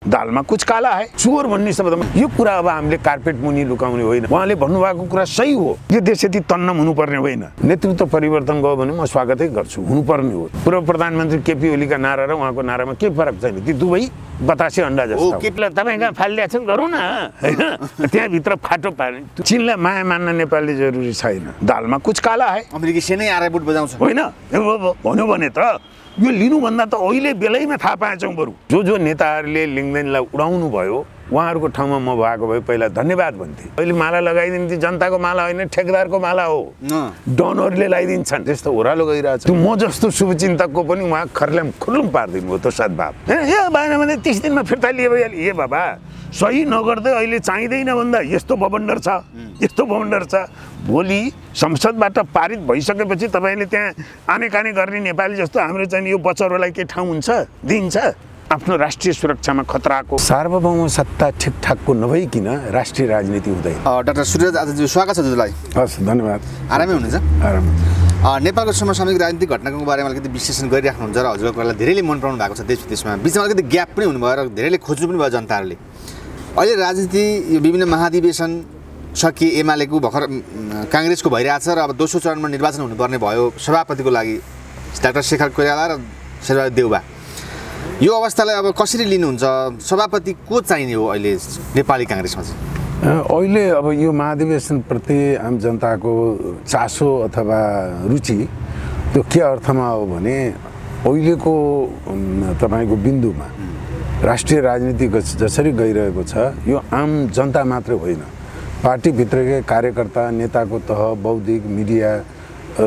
दालमा कुछ काला है, चोर भन्ने शब्दमा यो कुरा अब हामीले कार्पेट मुनि लुकाउने होइन। उहाँले भन्नुभएको कुरा सही हो, यो देश यति तन्नम हुनुपर्ने होइन। नेतृत्व परिवर्तन गयो भने म स्वागतै गर्छु, हुनुपर्ने हो। पूर्व प्रधानमन्त्री केपी ओलीका नारा र उहाँको नारामा के फरक छैन, ती दुवै बतासे अन्डा जस्तो। तपाईँ कहाँ फालिदिएको छ गरौँ न होइन, त्यहाँभित्र फाटो पार्ने। चीनलाई माया मान्न नेपालले जरुरी छैन। दालमा कुछ काला है, अमेरिकी सेनै आएर बुट बजाउँछ होइन भन्यो भने त यो लिनुभन्दा त अहिले बेलैमा थाहा पाएछौँ। बरु जो नेताहरूले लिङ्गदेनलाई उडाउनु भयो उहाँहरूको ठाउँमा म भएको भए पहिला धन्यवाद भन्थेँ। अहिले माला लगाइदिन्थे, जनताको माला होइन ठेकेदारको माला हो, डनहरूले लगाइदिन्छन्। त्यस्तो ओह्रालो गइरहेछ। म जस्तो शुभचिन्तकको पनि उहाँ खर्ल्याम खुर्लुम पारिदिनु भयो त सद्भाव। ए भएन भने 30 दिनमा फिर्ता लिए भइहाल्यो। ए बाबा सही नगर्दै अहिले चाहिँदैन भन्दा यस्तो बबन्डर छ, यस्तो बबन्डर छ। भोलि संसदबाट पारित भइसकेपछि तपाईँले त्यहाँ आनेकाने गर्ने नेपाली जस्तो हाम्रो चाहिँ यो बच्चाहरूलाई के ठाउँ हुन्छ दिन्छ? आफ्नो राष्ट्रिय सुरक्षामा खतराको सार्वभौम सत्ता ठिकठाकको नभइकन राष्ट्रिय राजनीति हुँदैन। डाक्टर सूर्यराज आचार्यज्यू स्वागत छ हजुरलाई। हस् धन्यवाद। आरामै हुनुहुन्छ? आराम। नेपालको समसामयिक राजनीतिक घटनाको बारेमा अलिकति विश्लेषण गरिराख्नुहुन्छ र हजुरको कुरालाई धेरैले मन पराउनु भएको छ देश विदेशमा। बिचमा अलिकति ग्याप पनि हुनुभयो र धेरैले खोज्नु पनि भयो जनताहरूले। अहिले राजनीति यो विभिन्न महाधिवेशन सकिए, एमालेको भर्खर काङ्ग्रेसको भइरहेछ र अब दोस्रो चरणमा निर्वाचन हुनुपर्ने भयो सभापतिको लागि डाक्टर शेखर कोइराला र शेरबहादुर देउबा। यो अवस्थालाई अब कसरी लिनुहुन्छ? सभापति को चाहिने हो अहिले नेपाली काङ्ग्रेसमा चाहिँ? अहिले अब यो महाधिवेशनप्रति आम जनताको चासो अथवा रुचि त्यो के अर्थमा हो भने अहिलेको तपाईँको बिन्दुमा राष्ट्रिय राजनीति जसरी गइरहेको छ यो आम जनता मात्रै होइन, पार्टीभित्रकै कार्यकर्ता, नेताको तह, बौद्धिक, मिडिया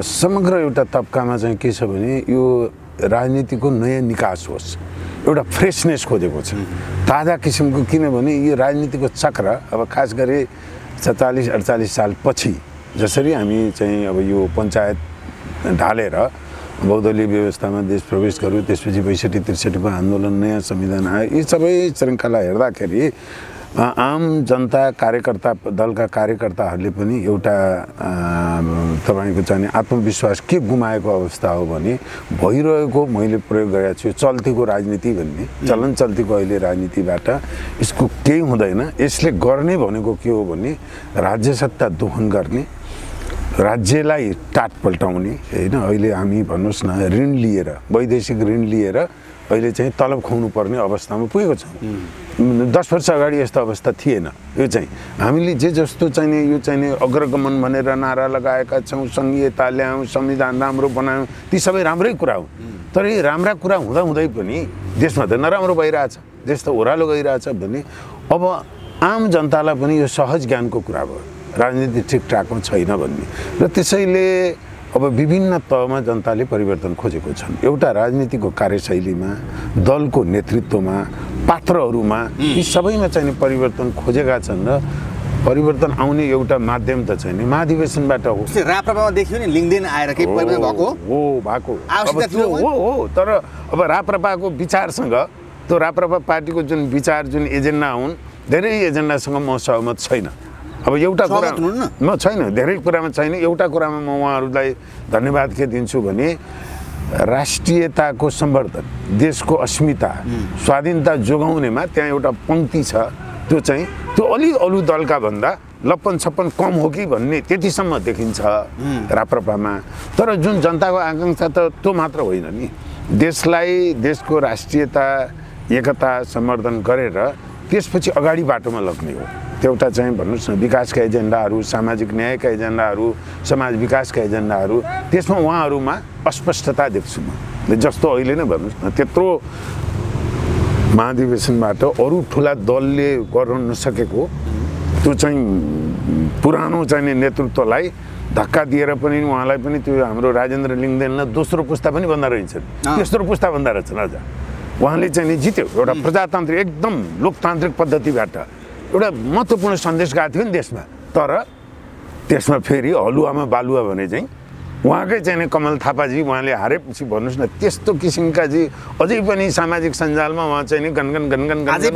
समग्र एउटा तबकामा चाहिँ के छ भने यो राजनीतिको नयाँ निकास होस्, एउटा फ्रेसनेस खोजेको छ, ताजा किसिमको। किनभने यो राजनीतिको चक्र अब खास गरी 47-48 साल पछि जसरी हामी चाहिँ अब यो पञ्चायत ढालेर बहुदलीय व्यवस्थामा देश प्रवेश गर्यो, त्यसपछि 62-63 को आन्दोलन, नयाँ संविधान आयो, यी सबै श्रृङ्खला हेर्दाखेरि आम जनता कार्यकर्ता दलका कार्यकर्ताहरूले पनि एउटा तपाईँको चाहिँ आत्मविश्वास के गुमाएको अवस्था हो भने भइरहेको मैले प्रयोग गरेको छु चल्तीको राजनीति भन्ने चलन चल्तीको अहिले राजनीतिबाट यसको केही हुँदैन। यसले गर्ने भनेको के हो भने राज्य सत्ता दोहन गर्ने, राज्यलाई टाट पल्टाउने होइन। अहिले हामी भन्नुहोस् न ऋण लिएर, वैदेशिक ऋण लिएर अहिले चाहिँ तलब खुवाउनु पर्ने अवस्थामा पुगेको छौँ। 10 वर्ष अगाडि यस्तो अवस्था थिएन। यो चाहिँ हामीले जे जस्तो चाहिने यो चाहिने अग्रगमन भनेर नारा लगाएका छौँ, सङ्घीयता ल्यायौँ, संविधान राम्रो बनायौँ, ती सबै राम्रै कुरा हो। तर यी राम्रा कुरा हुँदाहुँदै पनि देशमा त नराम्रो भइरहेछ, देश त ओह्रालो गइरहेछ भने अब आम जनतालाई पनि यो सहज ज्ञानको कुरा भयो राजनीति ठिकठाकमा छैन भन्ने। र त्यसैले अब विभिन्न तहमा जनताले परिवर्तन खोजेको छन्। एउटा राजनीतिको कार्यशैलीमा, दलको नेतृत्वमा, पात्रहरूमा, यी सबैमा चाहिँ परिवर्तन खोजेका छन् र परिवर्तन आउने एउटा माध्यम त छैन महाधिवेशनबाट हो। राप्रपामा देखियो नि लिङ्गदेन आएर केही परिवर्तन भएको हो भएको हो। तर अब राप्रपाको विचारसँग त्यो राप्रपा पार्टीको जुन विचार जुन एजेन्डा हुन् धेरै एजेन्डासँग म सहमत छैन। अब एउटा कुरा म छैन, धेरै कुरामा छैन। एउटा कुरामा म उहाँहरूलाई धन्यवाद के दिन्छु भने राष्ट्रियताको सम्वर्धन, देशको अस्मिता, स्वाधीनता जोगाउनेमा त्यहाँ एउटा पङ्क्ति छ, त्यो चाहिँ त्यो अलि अरू दलका भन्दा लप्पन छप्पन कम हो कि भन्ने त्यतिसम्म देखिन्छ राप्रपामा। तर जुन जनताको आकाङ्क्षा त त्यो मात्र होइन नि, देशलाई, देशको राष्ट्रियता एकता सम्वर्धन गरेर त्यसपछि अगाडि बाटोमा लग्ने हो। त्यो एउटा चाहिँ भन्नुहोस् न विकासका एजेन्डाहरू, सामाजिक न्यायका एजेन्डाहरू, समाज विकासका एजेन्डाहरू, त्यसमा उहाँहरूमा अस्पष्टता देख्छु म। जस्तो अहिले नै भन्नुहोस् न त्यत्रो महाधिवेशनबाट अरू ठुला दलले गर्न नसकेको त्यो चाहिँ पुरानो चाहिँ नेतृत्वलाई धक्का दिएर पनि उहाँलाई पनि त्यो हाम्रो राजेन्द्र लिङ्गदेनलाई दोस्रो पुस्ता पनि भन्दा रहेछन्, तेस्रो पुस्ता भन्दा रहेछन्। अझ उहाँले चाहिँ जित्यो, एउटा प्रजातान्त्रिक एकदम लोकतान्त्रिक पद्धतिबाट एउटा महत्त्वपूर्ण सन्देश गएको थियो नि देशमा। तर त्यसमा फेरि हलुवामा बालुवा भने चाहिँ उहाँकै चाहिँ कमल थापाजी उहाँले हारेपछि भन्नुहोस् न त्यस्तो किसिमका अझै पनि सामाजिक सञ्जालमा उहाँ चाहिँ गनगन अझै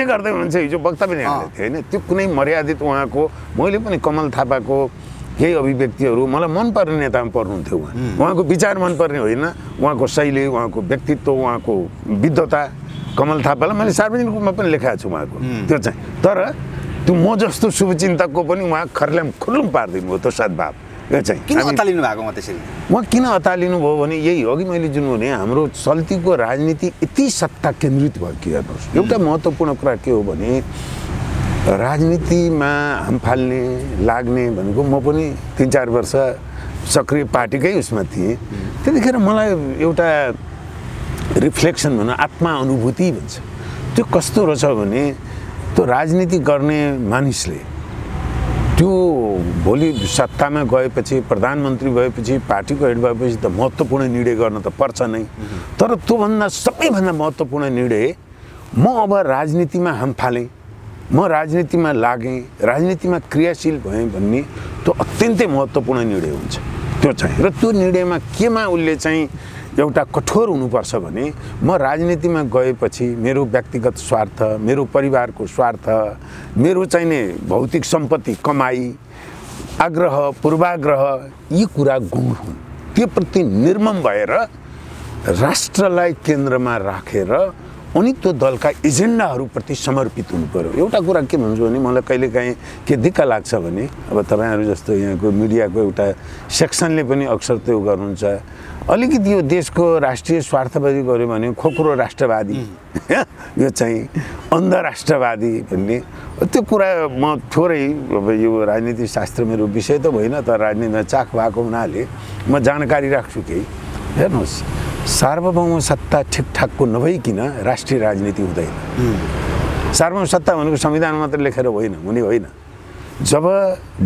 गर्दै हुनुहुन्छ। हिजो वक्तव्य हालेको थियो होइन, त्यो कुनै मर्यादित उहाँको मैले पनि कमल थापाको केही अभिव्यक्तिहरू मलाई मनपर्ने नेतामा पर्नुहुन्थ्यो। उहाँको विचार मनपर्ने होइन, उहाँको शैली, उहाँको व्यक्तित्व, उहाँको विद्धता कमल थापालाई मैले सार्वजनिक रूपमा पनि लेखाएको छु उहाँको त्यो चाहिँ तर त्यो म जस्तो शुभचिन्तकको पनि उहाँ खुर्लुम पारिदिनु भयो त्यो सद्भाव यो चाहिँ किन अतालिनु भएको म त्यसरी उहाँ किन अतालिनु भयो भने यही अघि मैले जुन भने हाम्रो चल्तीको राजनीति यति सत्ता केन्द्रित भयो कि हेर्नुहोस् एउटा महत्त्वपूर्ण कुरा के हो भने राजनीतिमा हाम फाल्ने लाग्ने भनेको म पनि 3-4 वर्ष सक्रिय पार्टीकै उसमा थिएँ त्यतिखेर मलाई एउटा रिफ्लेक्सन भनौँ आत्मा अनुभूति भन्छ त्यो कस्तो रहेछ भने त्यो राजनीति गर्ने मानिसले त्यो भोलि सत्तामा गएपछि प्रधानमन्त्री भएपछि पार्टीको हेड भएपछि त महत्त्वपूर्ण निर्णय गर्न त पर्छ नै तर त्योभन्दा सबैभन्दा महत्त्वपूर्ण निर्णय म अब राजनीतिमा हाम फालेँ म राजनीतिमा लागेँ राजनीतिमा क्रियाशील भएँ भन्ने त्यो अत्यन्तै महत्त्वपूर्ण निर्णय हुन्छ त्यो चाहिँ र त्यो निर्णयमा केमा उसले चाहिँ एउटा कठोर हुनुपर्छ भने म राजनीतिमा गएपछि मेरो व्यक्तिगत स्वार्थ मेरो परिवारको स्वार्थ मेरो चाहिने भौतिक सम्पत्ति कमाई आग्रह पूर्वाग्रह यी कुरा गौण हुन् त्योप्रति निर्मम भएर राष्ट्रलाई केन्द्रमा राखेर अनि त्यो दलका एजेन्डाहरूप्रति समर्पित हुनु पर्यो एउटा कुरा के भन्छु भने मलाई कहिलेकाहीँ के दिक्क लाग्छ भने अब तपाईँहरू जस्तो यहाँको मिडियाको एउटा सेक्सनले पनि अक्सर त्यो गर्नुहुन्छ अलिकति यो देशको राष्ट्रिय स्वार्थवादी गऱ्यो भने खोक्रो राष्ट्रवादी यो चाहिँ अन्धराष्ट्रवादी भन्ने त्यो कुरा म थोरै अब यो राजनीति शास्त्र मेरो विषय त होइन तर राजनीतिमा चाख भएको हुनाले म जानकारी राख्छु केही हेर्नुहोस् सार्वभौम सत्ता ठिकठाकको नभइकन राष्ट्रिय राजनीति हुँदैन सार्वभौम सत्ता भनेको संविधानमा मात्र लेखेर हुने होइन जब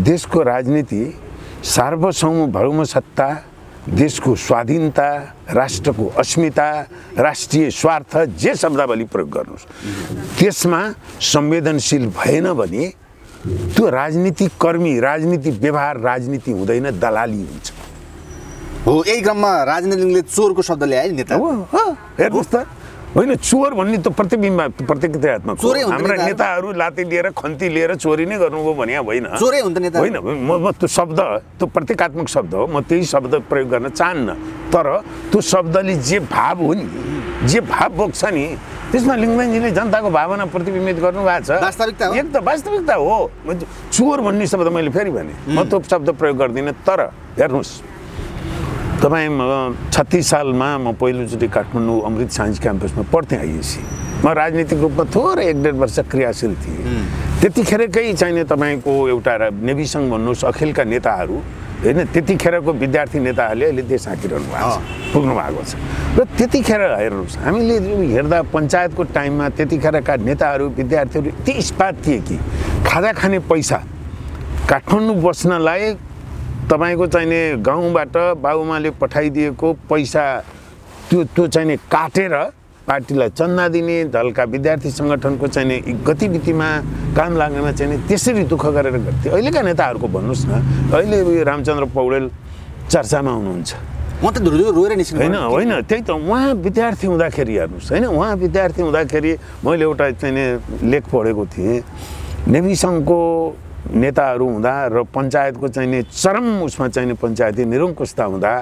देशको राजनीति सार्वभौम सत्ता देशको स्वाधीनता राष्ट्रको अस्मिता राष्ट्रिय स्वार्थ जे शब्दावली प्रयोग गर्नुहोस् त्यसमा संवेदनशील भएन भने त्यो राजनीतिक कर्मी राजनीति व्यवहार राजनीति हुँदैन दलाली हुन्छ हो यही क्रममा राजनीतिले चोरको शब्द ल्याए नेता हो हेर्नुहोस् त होइन चोर भन्ने त प्रतिक्रियात्मक हाम्रा नेताहरू लाते लिएर खन्ती लिएर चोरी नै गर्नुभयो भने होइन चोरै हुन्छ नेता होइन म त्यो शब्द त्यो प्रतीकात्मक शब्द हो म त्यही शब्द प्रयोग गर्न चाहन्न तर त्यो शब्दले जे भाव हो नि जे भाव बोक्छ नि त्यसमा लिङ्गदेनजीले जनताको भावना प्रतिबिम्बित गर्नु भएको छ वास्तविकता हो एक त वास्तविकता हो चोर भन्ने शब्द मैले फेरि भने म त्यो शब्द प्रयोग गर्दिनँ तर हेर्नुहोस् तपाईँ 36 सालमा म पहिलोचोटि काठमाडौँ अमृत साइन्स क्याम्पसमा पढ्थेँ आइएसी म राजनीतिक रूपमा थोरै 1-1.5 वर्ष क्रियाशील थिएँ त्यतिखेरकै चाहिने तपाईँको एउटा नेभी सङ्घ भन्नुहोस् अखिलका नेताहरू होइन त्यतिखेरको विद्यार्थी नेताहरूले अहिले देश हाँकिरहनु भएको छ पुग्नु भएको छ र त्यतिखेर हेर्नुहोस् हामीले हेर्दा पञ्चायतको टाइममा त्यतिखेरका नेताहरू विद्यार्थीहरू यति इस्पात थिए कि खाजा खाने पैसा काठमाडौँ बस्नलाई तपाईको चाहिने गाउँबाट बाबुमाले पठाइदिएको पैसा त्यो चाहिने काटेर पार्टीलाई चन्दा दिने दलका विद्यार्थी सङ्गठनको चाहिने गतिविधिमा काम लाग्नेमा चाहिने त्यसरी दुःख गरेर गर्थे अहिलेका नेताहरूको भन्नुहोस् न अहिले रामचन्द्र पौडेल चर्चामा हुनुहुन्छ म त रोएर निस्किनु होइन त्यही त उहाँ विद्यार्थी हुँदाखेरि हेर्नुहोस् होइन उहाँ विद्यार्थी हुँदाखेरि मैले एउटा चाहिने लेख पढेको थिएँ नेभी सङ्घको नेताहरू हुँदा र पञ्चायतको चाहिने चरम उसमा चाहिने पञ्चायती निरङ्कुशता हुँदा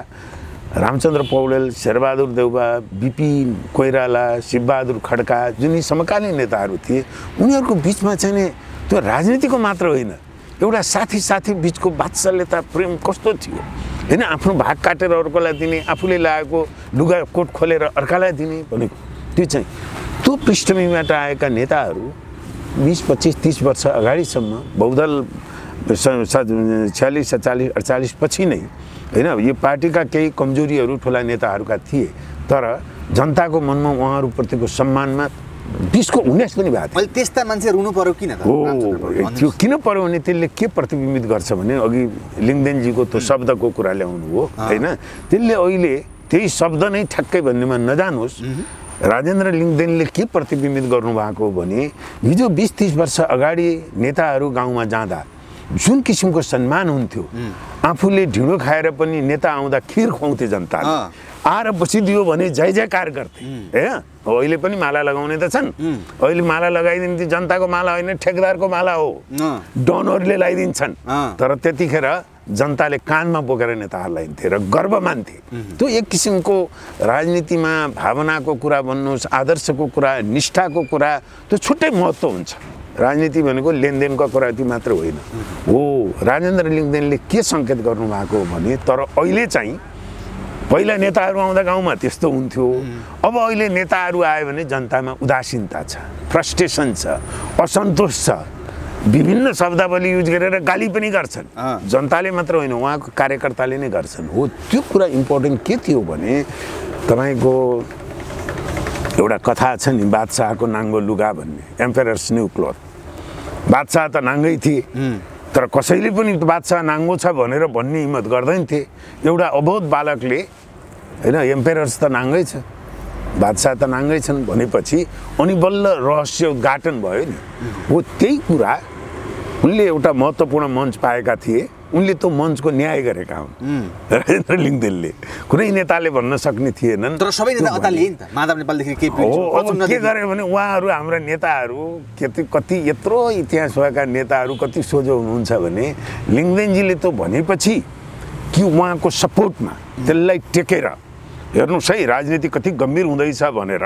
रामचन्द्र पौडेल शेरबहादुर देउबा बिपी कोइराला शिवबहादुर खड्का जुन समकालीन नेताहरू थिए उनीहरूको बिचमा चाहिने त्यो राजनीतिको मात्र होइन एउटा साथी बिचको वात्सल्यता प्रेम कस्तो थियो होइन आफ्नो भाग काटेर अर्कोलाई दिने आफूले लगाएको लुगा कोट खोलेर अर्कालाई दिने भनेको त्यो चाहिँ त्यो पृष्ठभूमिबाट आएका नेताहरू 20-25-30 वर्ष अगाडिसम्म बहुदल 46-47-48 पछि नै होइन यो पार्टीका केही कमजोरीहरू ठुला नेताहरूका थिए तर जनताको मनमा उहाँहरूप्रतिको सम्मानमा बिचको उन्नाइस पनि भएको थियो त्यस्ता मान्छे रुनु पर्यो किन त त्यो किन पर्यो भने त्यसले के प्रतिबिम्बित गर्छ भने अघि लिङ्गदेनजीको त्यो शब्दको कुरा ल्याउनु हो होइन त्यसले अहिले त्यही शब्द नै ठ्याक्कै भन्नेमा नजानुहोस् राजेन्द्र लिङ्गदेनले के प्रतिबिम्बित गर्नुभएको भने हिजो 20-30 वर्ष अगाडि नेताहरू गाउँमा जाँदा जुन किसिमको सम्मान हुन्थ्यो आफूले ढिँडो खाएर पनि नेता आउँदा खिर खुवाउँथे जनताले आएर बसिदियो भने जय जयकार गर्थे ए अहिले पनि माला लगाउने त छन् अहिले माला लगाइदिने जनताको माला होइन ठेकेदारको माला हो डनरले लगाइदिन्छन् तर त्यतिखेर जनताले कानमा बोकेर नेताहरूलाई हिँड्थे र गर्व मान्थे। त्यो एक किसिमको राजनीतिमा भावनाको कुरा भन्नुहोस्, आदर्शको कुरा, निष्ठाको कुरा, त्यो छुट्टै महत्त्व हुन्छ। राजनीति भनेको लेनदेनको कुरा यति मात्र होइन हो। राजेन्द्र लिङ्गदेनले के सङ्केत गर्नुभएको भने तर अहिले चाहिँ पहिला नेताहरू आउँदा गाउँमा त्यस्तो हुन्थ्यो, अब अहिले नेताहरू आयो भने जनतामा उदासीनता छ, फ्रस्ट्रेसन छ, असन्तोष छ, विभिन्न शब्दावली युज गरेर गाली पनि गर्छन्। जनताले मात्र होइन, उहाँको कार्यकर्ताले नै गर्छन्। हो त्यो कुरा इम्पोर्टेन्ट के थियो भने तपाईँको एउटा कथा छ नि, बादशाहको नाङ्गो लुगा भन्ने, एम्पेरर्स न्यू क्लोथ। बादशाह त नाङ्गै थिए तर कसैले पनि बादशाह नाङ्गो छ भनेर भन्ने हिम्मत गर्दैन थिए। एउटा अबोध बालकले होइन एम्पेरर्स त नाङ्गै छ, बादशाह त नाङ्गै छन् भनेपछि अनि बल्ल रहस्य उद्घाटन भयो नि। हो त्यही कुरा उनले एउटा महत्त्वपूर्ण मञ्च पाएका थिए, उनले त्यो मञ्चको न्याय गरेका हुन् राजेन्द्र लिङ्गदेनले। कुनै नेताले भन्न सक्ने थिएनन्। तर सबै नेता अतालिए नि त, माधव नेपालदेखि के गरे भने उहाँहरू हाम्रा नेताहरू कति यत्रो इतिहास भएका नेताहरू कति सोझो हुनुहुन्छ भने लिङ्गदेनजीले त भनेपछि कि उहाँको सपोर्टमा त्यसलाई टेकेर हेर्नुहोस् है राजनीति कति गम्भीर हुँदैछ भनेर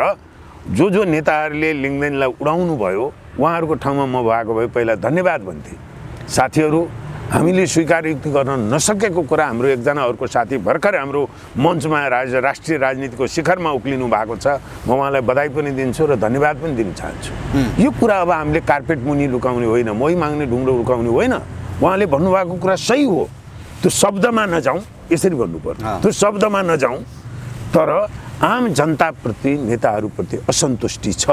जो नेताहरूले लिङ्गदेनलाई उडाउनु भयो उहाँहरूको ठाउँमा म भएको भए पहिला धन्यवाद भन्थे। साथीहरू, हामीले स्वीकार्यता गर्न नसकेको कुरा हाम्रो एकजना अर्को साथी भर्खर हाम्रो मञ्चमा राष्ट्रिय राजनीतिको शिखरमा उक्लिनु भएको छ, म उहाँलाई बधाई पनि दिन्छु र धन्यवाद पनि दिन चाहन्छु। यो कुरा अब हामीले कार्पेट मुनि लुकाउने होइन, मोही माग्ने ढुङ्ग्रो लुकाउने होइन। उहाँले भन्नुभएको कुरा सही हो, त्यो शब्दमा नजाउँ, यसरी भन्नुपर्छ, त्यो शब्दमा नजाउँ। तर आम जनताप्रति नेताहरूप्रति असन्तुष्टि छ,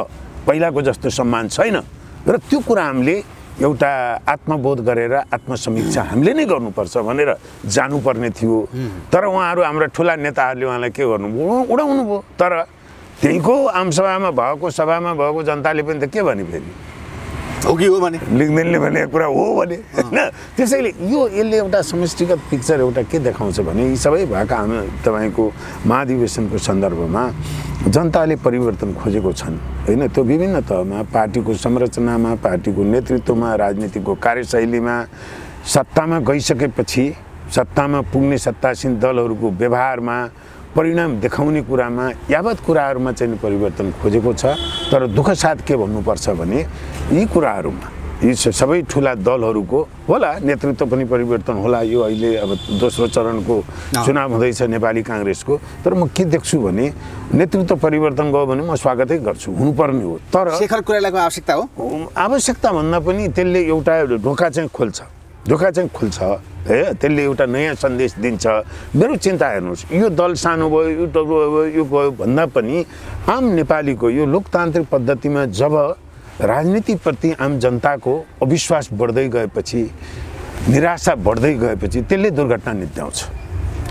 पहिलाको जस्तो सम्मान छैन र त्यो कुरा हामीले एउटा आत्मबोध गरेर आत्मसमीक्षा हामीले नै गर्नुपर्छ भनेर जानुपर्ने थियो। तर उहाँहरू हाम्रा ठुला नेताहरूले उहाँलाई के गर्नुभयो, उडाउनु भयो। तर त्यहीँको आमसभामा भएको सभामा भएको जनताले पनि त के भने फेरि हो कि हो भने लिङ्गदेनले भनेको कुरा हो भने होइन। त्यसैले यसले एउटा समष्टिगत पिक्चर एउटा के देखाउँछ भने यी सबै भएका तपाईँको महाधिवेशनको सन्दर्भमा जनताले परिवर्तन खोजेको छन् होइन। त्यो विभिन्न तहमा, पार्टीको संरचनामा, पार्टीको नेतृत्वमा, राजनीतिको कार्यशैलीमा, सत्तामा गइसकेपछि सत्तामा पुग्ने सत्तासीन दलहरूको व्यवहारमा, परिणाम देखाउने कुरामा, यावत कुराहरूमा चाहिँ परिवर्तन खोजेको छ। तर दुःख साथ के भन्नुपर्छ भने यी कुराहरूमा यी सबै ठुला दलहरूको होला नेतृत्व पनि परिवर्तन होला। यो अहिले अब दोस्रो चरणको चुनाव हुँदैछ नेपाली काङ्ग्रेसको। तर म के देख्छु भने नेतृत्व परिवर्तन गयो भने म स्वागतै गर्छु, हुनुपर्ने हो। तर शेखर कोइरालाको आवश्यकता हो, आवश्यकता भन्दा पनि त्यसले एउटा ढोका चाहिँ खोल्छ है, त्यसले एउटा नयाँ सन्देश दिन्छ। मेरो चिन्ता हेर्नुहोस्, यो दल सानो भयो, यो भयो भन्दा पनि आम नेपालीको यो लोकतान्त्रिक पद्धतिमा जब राजनीतिप्रति आम जनताको अविश्वास बढ्दै गएपछि, निराशा बढ्दै गएपछि त्यसले दुर्घटना निम्त्याउँछ।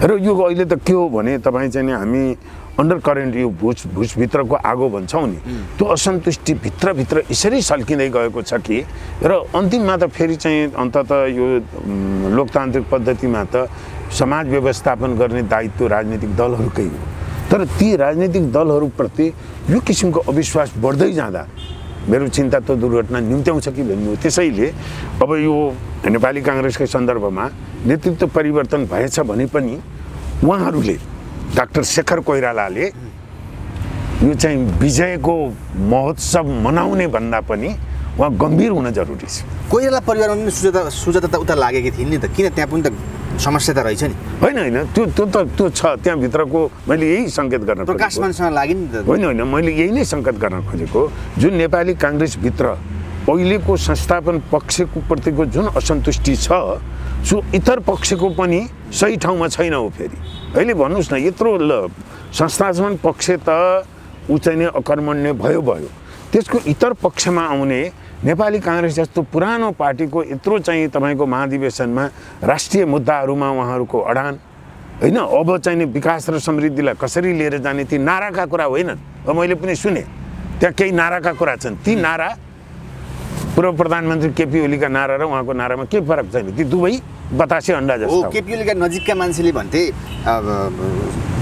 र यो अहिले त के हो भने तपाईँ चाहिँ हामी अन्डर करेन्ट यो भुसभित्रको आगो भन्छौँ नि, त्यो असन्तुष्टि भित्रभित्र यसरी सल्किँदै गएको छ कि र अन्तिममा त फेरि चाहिँ अन्ततः यो लोकतान्त्रिक पद्धतिमा त समाज व्यवस्थापन गर्ने दायित्व राजनीतिक दलहरूकै हो। तर ती राजनीतिक दलहरूप्रति यो किसिमको अविश्वास बढ्दै जाँदा मेरो चिन्ता त दुर्घटना निम्त्याउँछ कि भन्नु। त्यसैले अब यो नेपाली काङ्ग्रेसकै सन्दर्भमा नेतृत्व परिवर्तन भएछ भने पनि उहाँहरूले डाक्टर शेखर कोइरालाले यो चाहिँ विजयको महोत्सव मनाउने भन्दा पनि उहाँ गम्भीर हुन जरुरी छ। कोइराला परिवारमा पनि सुजाता त उता लागेकी थिइन् नि त, किन त्यहाँ पनि त समस्या त रहेछ नि? होइन त्यो छ, त्यहाँभित्रको मैले यही सङ्केत गर्न खोजेको। प्रकाशमानसँग लाग्यो नि त? होइन मैले यही नै सङ्केत गर्न खोजेको, जुन नेपाली काङ्ग्रेसभित्र अहिलेको संस्थापन पक्षको प्रतिको जुन असन्तुष्टि छ सो इतर पक्षको पनि सही ठाउँमा छैन हो। फेरि अहिले भन्नुहोस् न, यत्रो संस्थापन पक्ष त ऊ चाहिँ नै अकर्मण्य भयो, त्यसको इतर पक्षमा आउने नेपाली काङ्ग्रेस जस्तो पुरानो पार्टीको यत्रो चाहिँ तपाईँको महाधिवेशनमा राष्ट्रिय मुद्दाहरूमा उहाँहरूको अडान होइन। अब चाहिँ नि विकास र समृद्धिलाई कसरी लिएर जाने ती नाराका कुरा होइनन्। अब मैले पनि सुने त्यहाँ केही नाराका कुरा छन्, ती नारा पूर्व प्रधानमन्त्री केपी ओलीका नारा र उहाँको नारामा के फरक छैन, ती दुवै बतासे अन्डा जस्तो। केपी ओलीका नजिकका मान्छेले भन्थे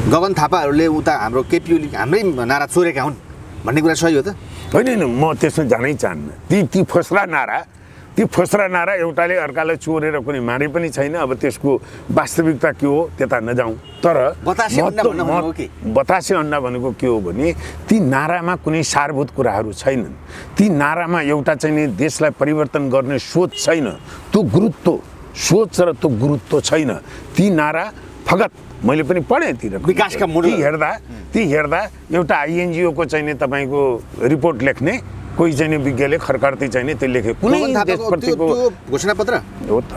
गगन थापाहरूले उता हाम्रो केपी ओली हाम्रै नारा चोरेका हुन् भन्ने कुरा सही हो त? होइन, म त्यसमा जानै चाहन्न। ती फसला नारा ती फोस्रा नारा एउटाले अर्कालाई चोरेर कुनै मारे पनि छैन। अब त्यसको वास्तविकता के हो त्यता नजाउँ, तर बतासे अन्डा भनेको के हो भने ती नारामा कुनै सारभूत कुराहरू छैनन्। ती नारामा एउटा चाहिँ नि देशलाई परिवर्तन गर्ने सोच छैन, त्यो गुरुत्व सोच र त्यो गुरुत्व छैन। ती नारा फगत मैले पनि पढेँ तिर विकासका मोडल ती हेर्दा एउटा आइएनजिओ को चाहिँ नि तपाईँको रिपोर्ट लेख्ने कोही चाहिँ विज्ञले खरखर्ती चाहिँ नि त्यो लेखे कुनै देशप्रतिको घोषणापत्र हो त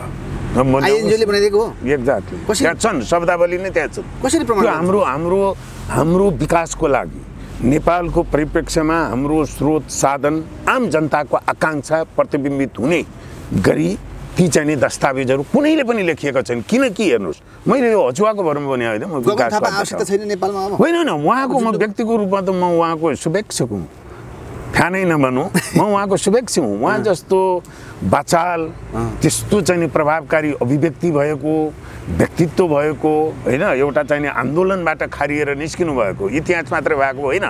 आइएनजिओले बनाइदिएको हो एक्ज्याक्टली। त्यहाँ छन् शब्दावली नै त्यहाँ छन्। कसरी प्रमाण हाम्रो विकासको लागि नेपालको परिप्रेक्ष्यमा हाम्रो स्रोत साधन आम जनताको आकांक्षा प्रतिबिम्बित हुने गरी ती चाहिँ नि दस्तावेजहरू कुनैले पनि लेखिएका छैन। किनकि हेर्नुहोस् मैले यो हचुवाको भरमा भने होइन, म विकास होइन उहाँको म व्यक्तिको रूपमा त म उहाँको शुभेच्छुक हुँ, फ्यानै नभनौँ, म उहाँको शुभेच्छुक हुँ। उहाँ जस्तो बाचाल त्यस्तो चाहिँ नि प्रभावकारी अभिव्यक्ति भएको व्यक्तित्व भएको होइन, एउटा चाहिँ नि आन्दोलनबाट खारिएर निस्किनु भएको इतिहास मात्र भएको होइन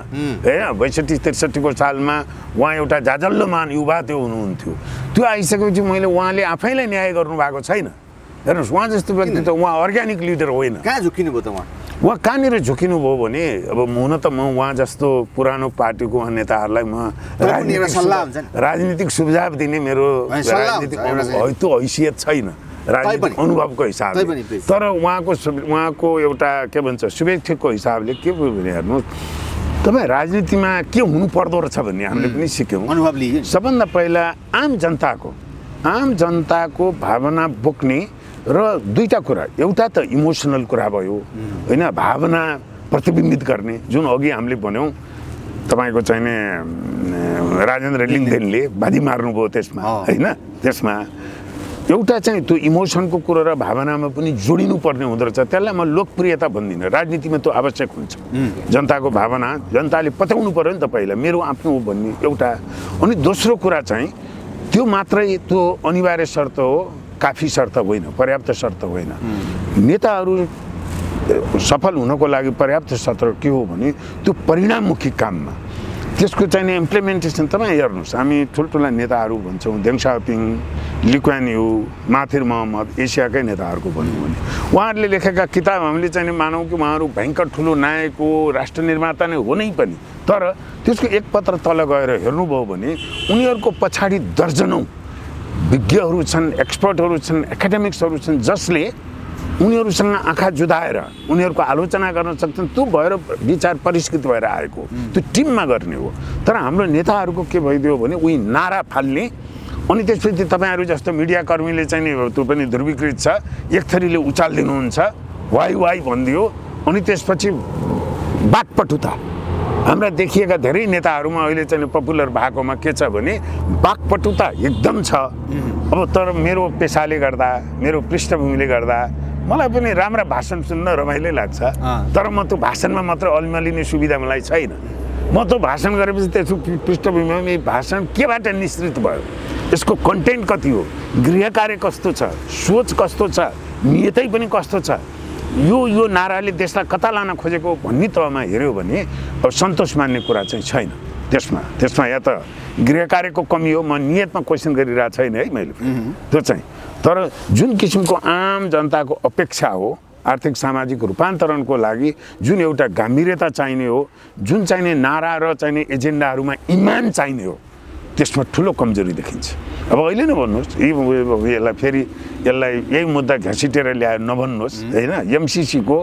होइन। 62-63 सालमा उहाँ एउटा जाजल्लोमान युवा त्यो हुनुहुन्थ्यो। त्यो आइसकेपछि मैले उहाँले आफैलाई न्याय गर्नु भएको छैन। हेर्नुहोस् उहाँ जस्तो व्यक्तित्व, उहाँ अर्ग्यानिक लिडर होइन। कहाँ झुकिनु भयो त उहाँ कहाँनिर झुकिनु भयो भने अब हुन त म उहाँ जस्तो पुरानो पार्टीको नेताहरूलाई म राजनीतिक सुझाव दिने मेरो राजनीतिक त्यो हैसियत छैन राजनीतिक अनुभवको हिसाबले। तर उहाँको एउटा के भन्छ शुभेच्छुकको हिसाबले के भयो भने हेर्नुहोस् तपाईँ राजनीतिमा के हुनु पर्दो रहेछ भन्ने हामीले पनि सिक्यौँ, अनुभव लियौँ। सबभन्दा पहिला आम जनताको भावना बोक्ने र दुईटा कुरा, एउटा त इमोसनल कुरा भयो होइन, भावना प्रतिबिम्बित गर्ने जुन अघि हामीले भन्यौँ तपाईँको चाहिँ नि राजेन्द्र लिङ्गदेनले बाजी मार्नुभयो त्यसमा होइन। त्यसमा एउटा चाहिँ त्यो इमोसनको कुरो र भावनामा पनि जोडिनु पर्ने हुँदो रहेछ। त्यसलाई म लोकप्रियता भन्दिनँ, राजनीतिमा त्यो आवश्यक हुन्छ। जनताको भावना जनताले पत्याउनु पर्यो नि त पहिला मेरो आफ्नो हो भन्ने एउटा। अनि दोस्रो कुरा चाहिँ त्यो मात्रै त्यो अनिवार्य शर्त हो, काफी शर्त होइन, पर्याप्त शर्त होइन। नेताहरू सफल हुनको लागि पर्याप्त शर्त के हो भने त्यो परिणाममुखी काममा त्यसको चाहिँ इम्प्लिमेन्टेसन। तपाईँ हेर्नुहोस् हामी ठुल्ठुला नेताहरू भन्छौँ, Deng Xiaoping, Lee Kuan Yew, Mahathir Mohamad, एसियाकै नेताहरूको भनौँ भने उहाँहरूले लेखेका किताब हामीले चाहिँ मानौँ कि उहाँहरू भयङ्कर ठुलो नायक हो, राष्ट्र निर्माता नै हो नै पनि, तर त्यसको एक पत्र तल गएर हेर्नुभयो भने उनीहरूको पछाडि दर्जनौँ विज्ञहरू छन्, एक्सपर्टहरू छन्, एकाडेमिक्सहरू छन् जसले उनीहरूसँग आँखा जुदाएर उनीहरूको आलोचना गर्न सक्छन्। त्यो भएर विचार परिष्कृत भएर आएको त्यो टिममा गर्ने हो। तर हाम्रो नेताहरूको के भइदियो भने उही नारा फाल्ने, अनि त्यसपछि तपाईँहरू जस्तो मिडियाकर्मीले चाहिँ नि त्यो पनि ध्रुवीकृत छ, एक थरीले उचालिदिनुहुन्छ, वाइ वाइ भनिदियो, अनि त्यसपछि बाकपटुता हाम्रा देखिएका धेरै नेताहरूमा अहिले चाहिँ पपुलर भएकोमा के छ भने बाकपटुता एकदम छ। अब तर मेरो पेसाले गर्दा, मेरो पृष्ठभूमिले गर्दा मलाई पनि राम्रा भाषण सुन्न रमाइलो लाग्छ, तर म त्यो भाषणमा मात्र अल्मलिने सुविधा मलाई छैन। म त्यो भाषण गरेपछि त्यसको पृष्ठभूमिमा भाषण केबाट निश्चित भयो, यसको कन्टेन्ट कति हो, गृह कार्य कस्तो छ, सोच कस्तो छ, नियतै पनि कस्तो छ, यो नाराले देशलाई कता लान खोजेको भन्ने तहमा हेऱ्यो भने अब सन्तोष मान्ने कुरा चाहिँ छैन। त्यसमा या त गृह कार्यको कमी हो, म नियतमा क्वेसन गरिरहेको छैन है मैले त्यो चाहिँ। तर जुन किसिमको आम जनताको अपेक्षा हो आर्थिक सामाजिक रूपान्तरणको लागि जुन एउटा गम्भीरता चाहिने हो, जुन चाहिने नारा र चाहिने एजेन्डाहरूमा इमान चाहिने हो, त्यसमा ठुलो कमजोरी देखिन्छ। अब अहिले नै भन्नुहोस् यसलाई यही मुद्दा घसिटेर ल्याएर नभन्नुहोस् होइन। एमसिसीको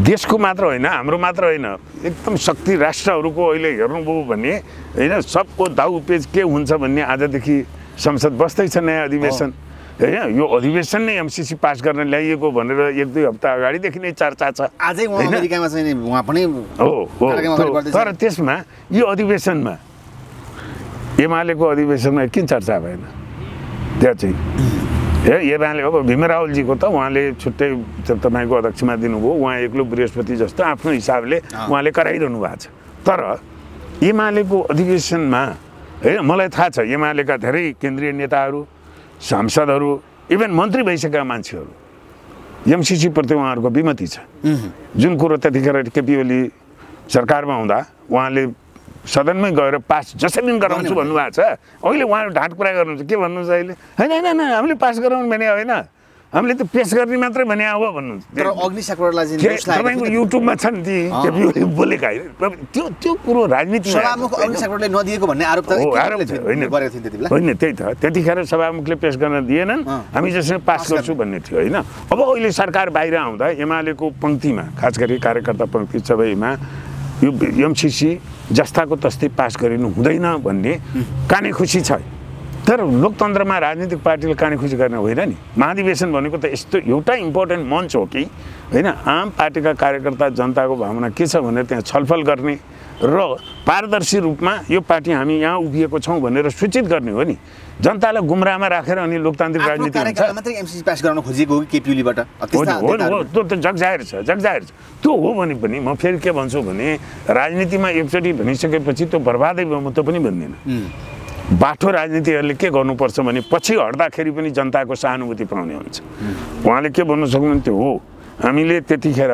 देशको मात्र होइन, हाम्रो मात्र होइन, एकदम शक्ति राष्ट्रहरूको अहिले हेर्नुभयो भने होइन सबको दाउ पेज के हुन्छ भन्ने आजदेखि संसद बस्दैछ नयाँ अधिवेशन होइन। यो अधिवेशन नै एमसिसी पास गर्न ल्याइएको भनेर 1-2 हप्ता अगाडिदेखि नै चर्चा छ। आजै अमेरिकामा चाहिँ उहाँ पनि हो, तर त्यसमा यो अधिवेशनमा एमालेको अधिवेशनमा किन चर्चा भएन त्यहाँ चाहिँ एमाले अब भीम रावलजीको त उहाँले छुट्टै तपाईँको अध्यक्षमा दिनुभयो, उहाँ एक्लो बृहस्पति जस्तो आफ्नो हिसाबले उहाँले कराइरहनु भएको छ। तर एमालेको अधिवेशनमा होइन मलाई थाहा छ एमालेका धेरै केन्द्रीय नेताहरू, सांसदहरू, इभन मन्त्री भइसकेका मान्छेहरू एमसिसीप्रति उहाँहरूको विमति छ। जुन कुरो त्यतिखेर केपी ओली सरकारमा हुँदा उहाँले सदनमै गएर पास जसरी पनि गराउँछु भन्नुभएको छ। अहिले उहाँहरू ढाँट कुरा गर्नुहुन्छ के भन्नुहुन्छ अहिले? होइन होइन हामीले पास गराउनु भने होइन, हामीले त पेस गर्ने मात्रै भने हो भन्नुहुन्छ। तर अग्नि सापकोटालाई तपाईँको युट्युबमा छ नि ती बोलेका त्यो त्यो कुरो राजनीति सभामुख अग्नि सापकोटाले नदिएको भन्ने आरोप त होइन। त्यही त त्यतिखेर सभामुखले पेस गर्न दिएनन्, हामी जसरी पास गर्छु भन्ने थियो होइन। अब अहिले सरकार बाहिर आउँदा एमालेको पङ्क्तिमा खास गरी कार्यकर्ता पङ्क्ति सबैमा यो एमसिसी जस्ताको तस्तै पास गरिनु हुँदैन भन्ने काने खुसी छ। तर लोकतन्त्रमा राजनीतिक पार्टीले काने खुसी गर्ने होइन नि। महाधिवेशन भनेको त यस्तो एउटा इम्पोर्टेन्ट मञ्च हो कि होइन, आम पार्टीका कार्यकर्ता जनताको भावना के छ भनेर त्यहाँ छलफल गर्ने र पारदर्शी रूपमा यो पार्टी हामी यहाँ उभिएको छौँ भनेर सूचित गर्ने हो नि। जनतालाई गुमराहमा राखेर अनि लोकतान्त्रिक राजनीति हुन्छ मात्रै एमसिसी पास गराउन खोजेको हो कि केपियुलीबाट? हो, त्यो त जगजाहेर छ, जगजाहेर छ। त्यो हो भने पनि म फेरि के भन्छु भने राजनीतिमा एकचोटि भनिसकेपछि त्यो बर्बादै भयो म त पनि भन्दिनँ। बाठो राजनीतिहरूले के गर्नुपर्छ भने पछि हट्दाखेरि पनि जनताको सहानुभूति पाउने हुन्छ। उहाँले के भन्नु सक्नुहुन्थ्यो हो हामीले त्यतिखेर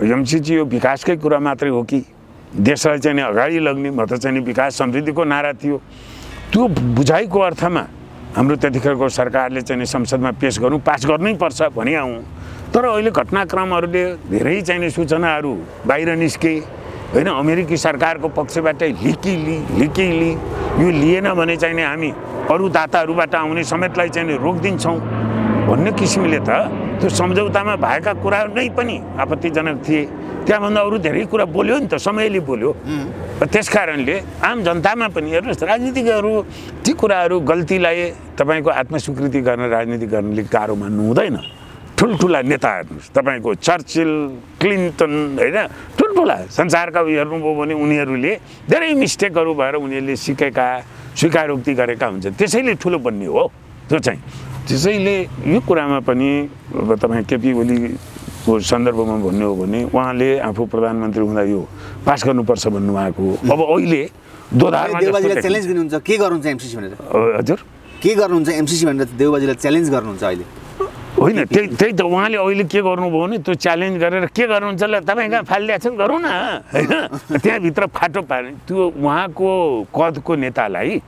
एमसिसी यो विकासकै कुरा मात्रै हो कि देशलाई चाहिँ अगाडि लग्ने म त चाहिँ विकास समृद्धिको नारा थियो। त्यो बुझाइको अर्थमा हाम्रो त्यतिखेरको सरकारले चाहिँ संसदमा पेस गर्नु पास गर्नै पर्छ भनि आउँ। तर अहिले घटनाक्रमहरूले धेरै चाहिने सूचनाहरू बाहिर निस्के होइन। अमेरिकी सरकारको पक्षबाट लिकेली यो लिएन भने चाहिँ हामी अरू दाताहरूबाट आउने समेतलाई चाहिँ रोकिदिन्छौँ भन्ने किसिमले त त्यो सम्झौतामा भएका कुराहरू नै पनि आपत्तिजनक थिए। त्यहाँभन्दा अरू धेरै कुरा बोल्यो नि त, समयले बोल्यो। त्यस कारणले आम जनतामा पनि हेर्नुहोस् राजनीतिकहरू ती कुराहरू गल्तीलाई तपाईँको आत्मस्वीकृति गर्न राजनीति गर्नले गाह्रो मान्नु हुँदैन। ठुल्ठुला नेता हेर्नुहोस् तपाईँको चर्चिल, क्लिन्टन होइन, ठुल्ठुला संसारका हेर्नुभयो भने उनीहरूले धेरै मिस्टेकहरू भएर उनीहरूले सिकेका स्वीकारोक्ति गरेका हुन्छ, त्यसैले ठुलो बन्ने हो त्यो चाहिँ। त्यसैले यो कुरामा पनि अब तपाईँ केपी ओलीको सन्दर्भमा भन्नु हो भने उहाँले आफू प्रधानमन्त्री हुँदा यो पास गर्नुपर्छ भन्नुभएको। अब अहिले दोधारमा च्यालेन्ज दिनुहुन्छ के गर्नुहुन्छ एमसिसी भनेर? हजुर के गर्नुहुन्छ एमसिसी भनेर देउबाजीलाई च्यालेन्ज गर्नुहुन्छ अहिले? होइन त्यही त उहाँले अहिले के गर्नुभयो भने त्यो च्यालेन्ज गरेर के गर्नुहुन्छ ल तपाईँ कहाँ फालिदिएको छ गरौँ न होइन। त्यहाँभित्र फाटो पार्ने त्यो उहाँको कदको नेतालाई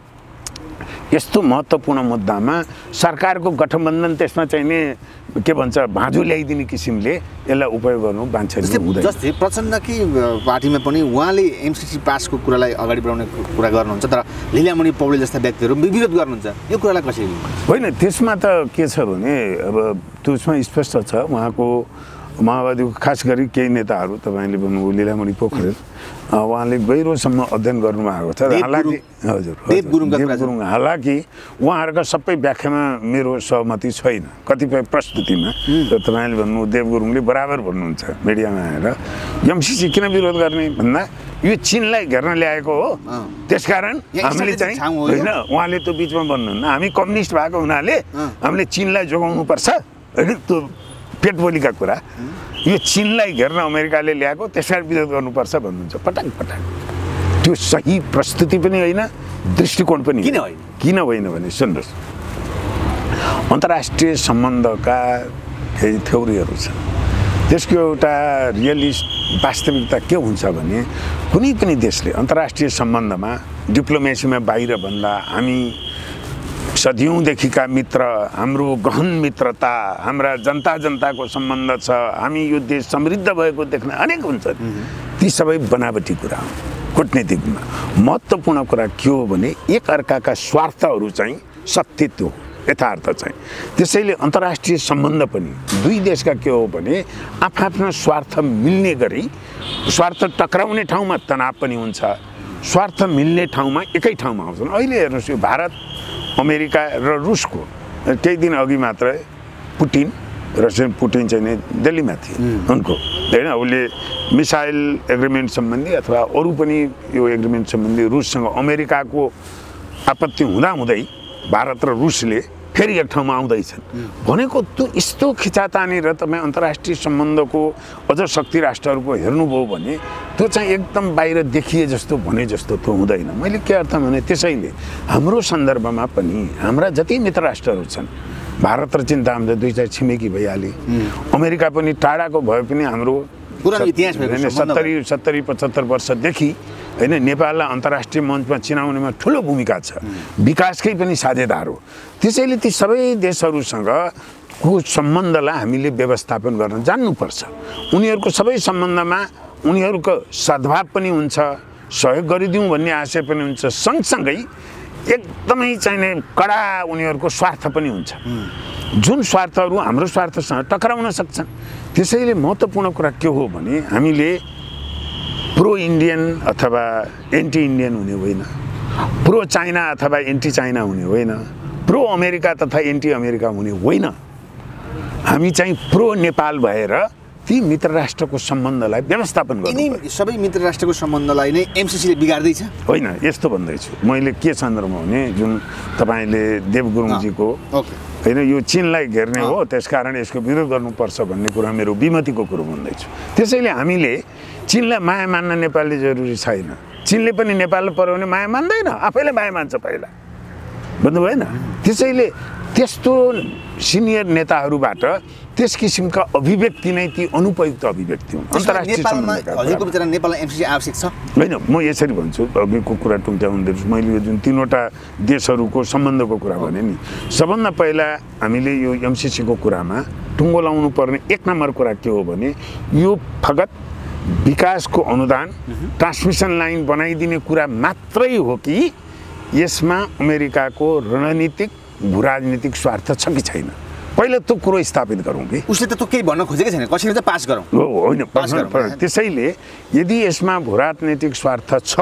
यस्तो महत्त्वपूर्ण मुद्दामा सरकारको गठबन्धन त्यसमा चाहिँ नि के भन्छ भाँजो ल्याइदिने किसिमले यसलाई उपयोग गर्नु बान्छरी हुँदैन। जस्तै प्रचण्डकै पार्टीमा पनि उहाँले एमसिसी पासको कुरालाई अगाडि बढाउने कुरा गर्नुहुन्छ, तर लीलामणि पौडेल जस्ता व्यक्तिहरू विरोध गर्नुहुन्छ। यो कुरालाई कसरी? होइन त्यसमा त के छ भने अब त्यसमा स्पष्ट छ उहाँको माओवादीको खास गरी केही नेताहरू तपाईँले भन्नुभयो लीलामणि पोखरेल उहाँले गहिरोसम्म अध्ययन गर्नुभएको छ। हालाकि हजुर देव गुरुङ हालाकि उहाँहरूका सबै व्याख्यामा मेरो सहमति छैन कतिपय प्रस्तुतिमा। तपाईँले भन्नु देव गुरुङले बराबर भन्नुहुन्छ मिडियामा आएर एमसिसी किन विरोध गर्ने भन्दा यो चिनलाई घेर्न ल्याएको हो, त्यसकारण हामीले चाहिँ होइन उहाँले त्यो बिचमा भन्नुहुन्न हामी कम्युनिस्ट भएको हुनाले हामीले चिनलाई जोगाउनुपर्छ होइन। त्यो पेटबोलीका कुरा यो चिनलाई घेर्न अमेरिकाले ल्याएको त्यसरी विरोध गर्नुपर्छ भन्नुहुन्छ पटक पटक। त्यो सही प्रस्तुति पनि होइन, दृष्टिकोण पनि किन होइन भने सुन्नुहोस् अन्तर्राष्ट्रिय सम्बन्धका केही थ्योरीहरू छन्। त्यसको एउटा रियलिस्ट वास्तविकता के हुन्छ भने कुनै पनि देशले अन्तर्राष्ट्रिय सम्बन्धमा डिप्लोमेसीमा बाहिर भन्दा हामी सदियौँदेखिका मित्र, हाम्रो गहन मित्रता, हाम्रा जनताको सम्बन्ध छ, हामी यो देश समृद्ध भएको देख्न अनेक हुन्छन्। ती सबै बनावटी कुरा हो। कूटनीतिकमा महत्त्वपूर्ण कुरा के हो भने एकअर्काका स्वार्थहरू चाहिँ सत्य हो यथार्थ चाहिँ। त्यसैले अन्तर्राष्ट्रिय सम्बन्ध पनि दुई देशका के हो भने आफ्ना स्वार्थ मिल्ने गरी, स्वार्थ टक्राउने ठाउँमा तनाव पनि हुन्छ, स्वार्थ मिल्ने ठाउँमा एकै ठाउँमा आउँछन्। अहिले हेर्नुहोस् यो भारत अमेरिका र रुसको केही दिन अघि मात्र रसियन पुटिन चाहिँ दिल्लीमा थिए उनको होइन। उसले मिसाइल एग्रिमेन्ट सम्बन्धी अथवा अरू पनि यो एग्रिमेन्ट सम्बन्धी रुससँग अमेरिकाको आपत्ति हुँदाहुँदै भारत र रुसले फेरि एक ठाउँमा आउँदैछन् भनेको त्यो यस्तो खिचातानी र तपाईँ अन्तर्राष्ट्रिय सम्बन्धको अझ शक्ति राष्ट्रहरूको हेर्नुभयो भने त्यो चाहिँ एकदम बाहिर देखिए जस्तो भने जस्तो त्यो हुँदैन। मैले के अर्थ भने त्यसैले हाम्रो सन्दर्भमा पनि हाम्रा जति मित्र राष्ट्रहरू छन् भारत र चीन त हाम्रो दुई चार छिमेकी भइहाले, अमेरिका पनि टाढाको भए पनि हाम्रो 70-75 वर्षदेखि हैन नेपाललाई अन्तर्राष्ट्रिय मञ्चमा चिनाउनेमा ठुलो भूमिका छ विकासकै पनि साझेदार हो त्यसैले ती सबै देशहरूसँग को सम्बन्धलाई हामीले व्यवस्थापन गर्न जान्नुपर्छ उनीहरूको सबै सम्बन्धमा उनीहरूको सद्भाव पनि हुन्छ सहयोग गरिदिउँ भन्ने आशय पनि हुन्छ सँगसँगै एकदमै चाहिने कडा उनीहरूको स्वार्थ पनि हुन्छ जुन स्वार्थहरू हाम्रो स्वार्थसँग टक्राउन सक्छन् त्यसैले महत्त्वपूर्ण कुरा के हो भने हामीले प्रो इन्डियन अथवा एन्टी इन्डियन हुने होइन प्रो चाइना अथवा एन्टी चाइना हुने होइन प्रो अमेरिका तथा एन्टी अमेरिका हुने होइन हामी चाहिँ प्रो नेपाल भएर ती मित्र राष्ट्रको सम्बन्धलाई व्यवस्थापन गर्नु यिनी सबै मित्र राष्ट्रको सम्बन्धलाई नै एमसीसीले बिगार्दैछ होइन यस्तो भन्दैछु मैले के सन्दर्भमा भने जुन तपाईँले देव गुरुङजीको होइन यो चीनलाई घेर्ने हो त्यसकारण यसको विरोध गर्नुपर्छ भन्ने कुरा मेरो विमतिको कुरो भन्दैछु त्यसैले हामीले चीनलाई माया मान्न नेपालले जरुरी छैन चीनले पनि नेपाललाई पराउने माया मान्दैन आफैले माया मान्छ पहिला भन्नु भएन त्यसैले त्यस्तो सिनियर नेताहरूबाट त्यस किसिमका अभिव्यक्ति नै ती अनुपयुक्त अभिव्यक्ति हुन् अन्तर्राष्ट्रिय हजुरको विचारमा नेपाललाई एमसीसी आवश्यक छ होइन म यसरी भन्छु अघिको कुरा टुङ्ग्याउँदैछु मैले यो जुन 3वटा देशहरूको सम्बन्धको कुरा भने नि सबभन्दा पहिला हामीले यो एमसीसीको कुरामा टुङ्गो लाउनु पर्ने 1 नम्बर कुरा के हो भने यो फगत विकासको अनुदान ट्रान्समिसन लाइन बनाइदिने कुरा मात्रै हो कि यसमा अमेरिकाको रणनीतिक भूराजनीतिक स्वार्थ छ कि छैन पहिला त्यो कुरो स्थापित गरौँ कि उसले त केही भन्न खोजेकै छैन कसैले त पास गरौँ होइन त्यसैले यदि यसमा भूराजनीतिक स्वार्थ छ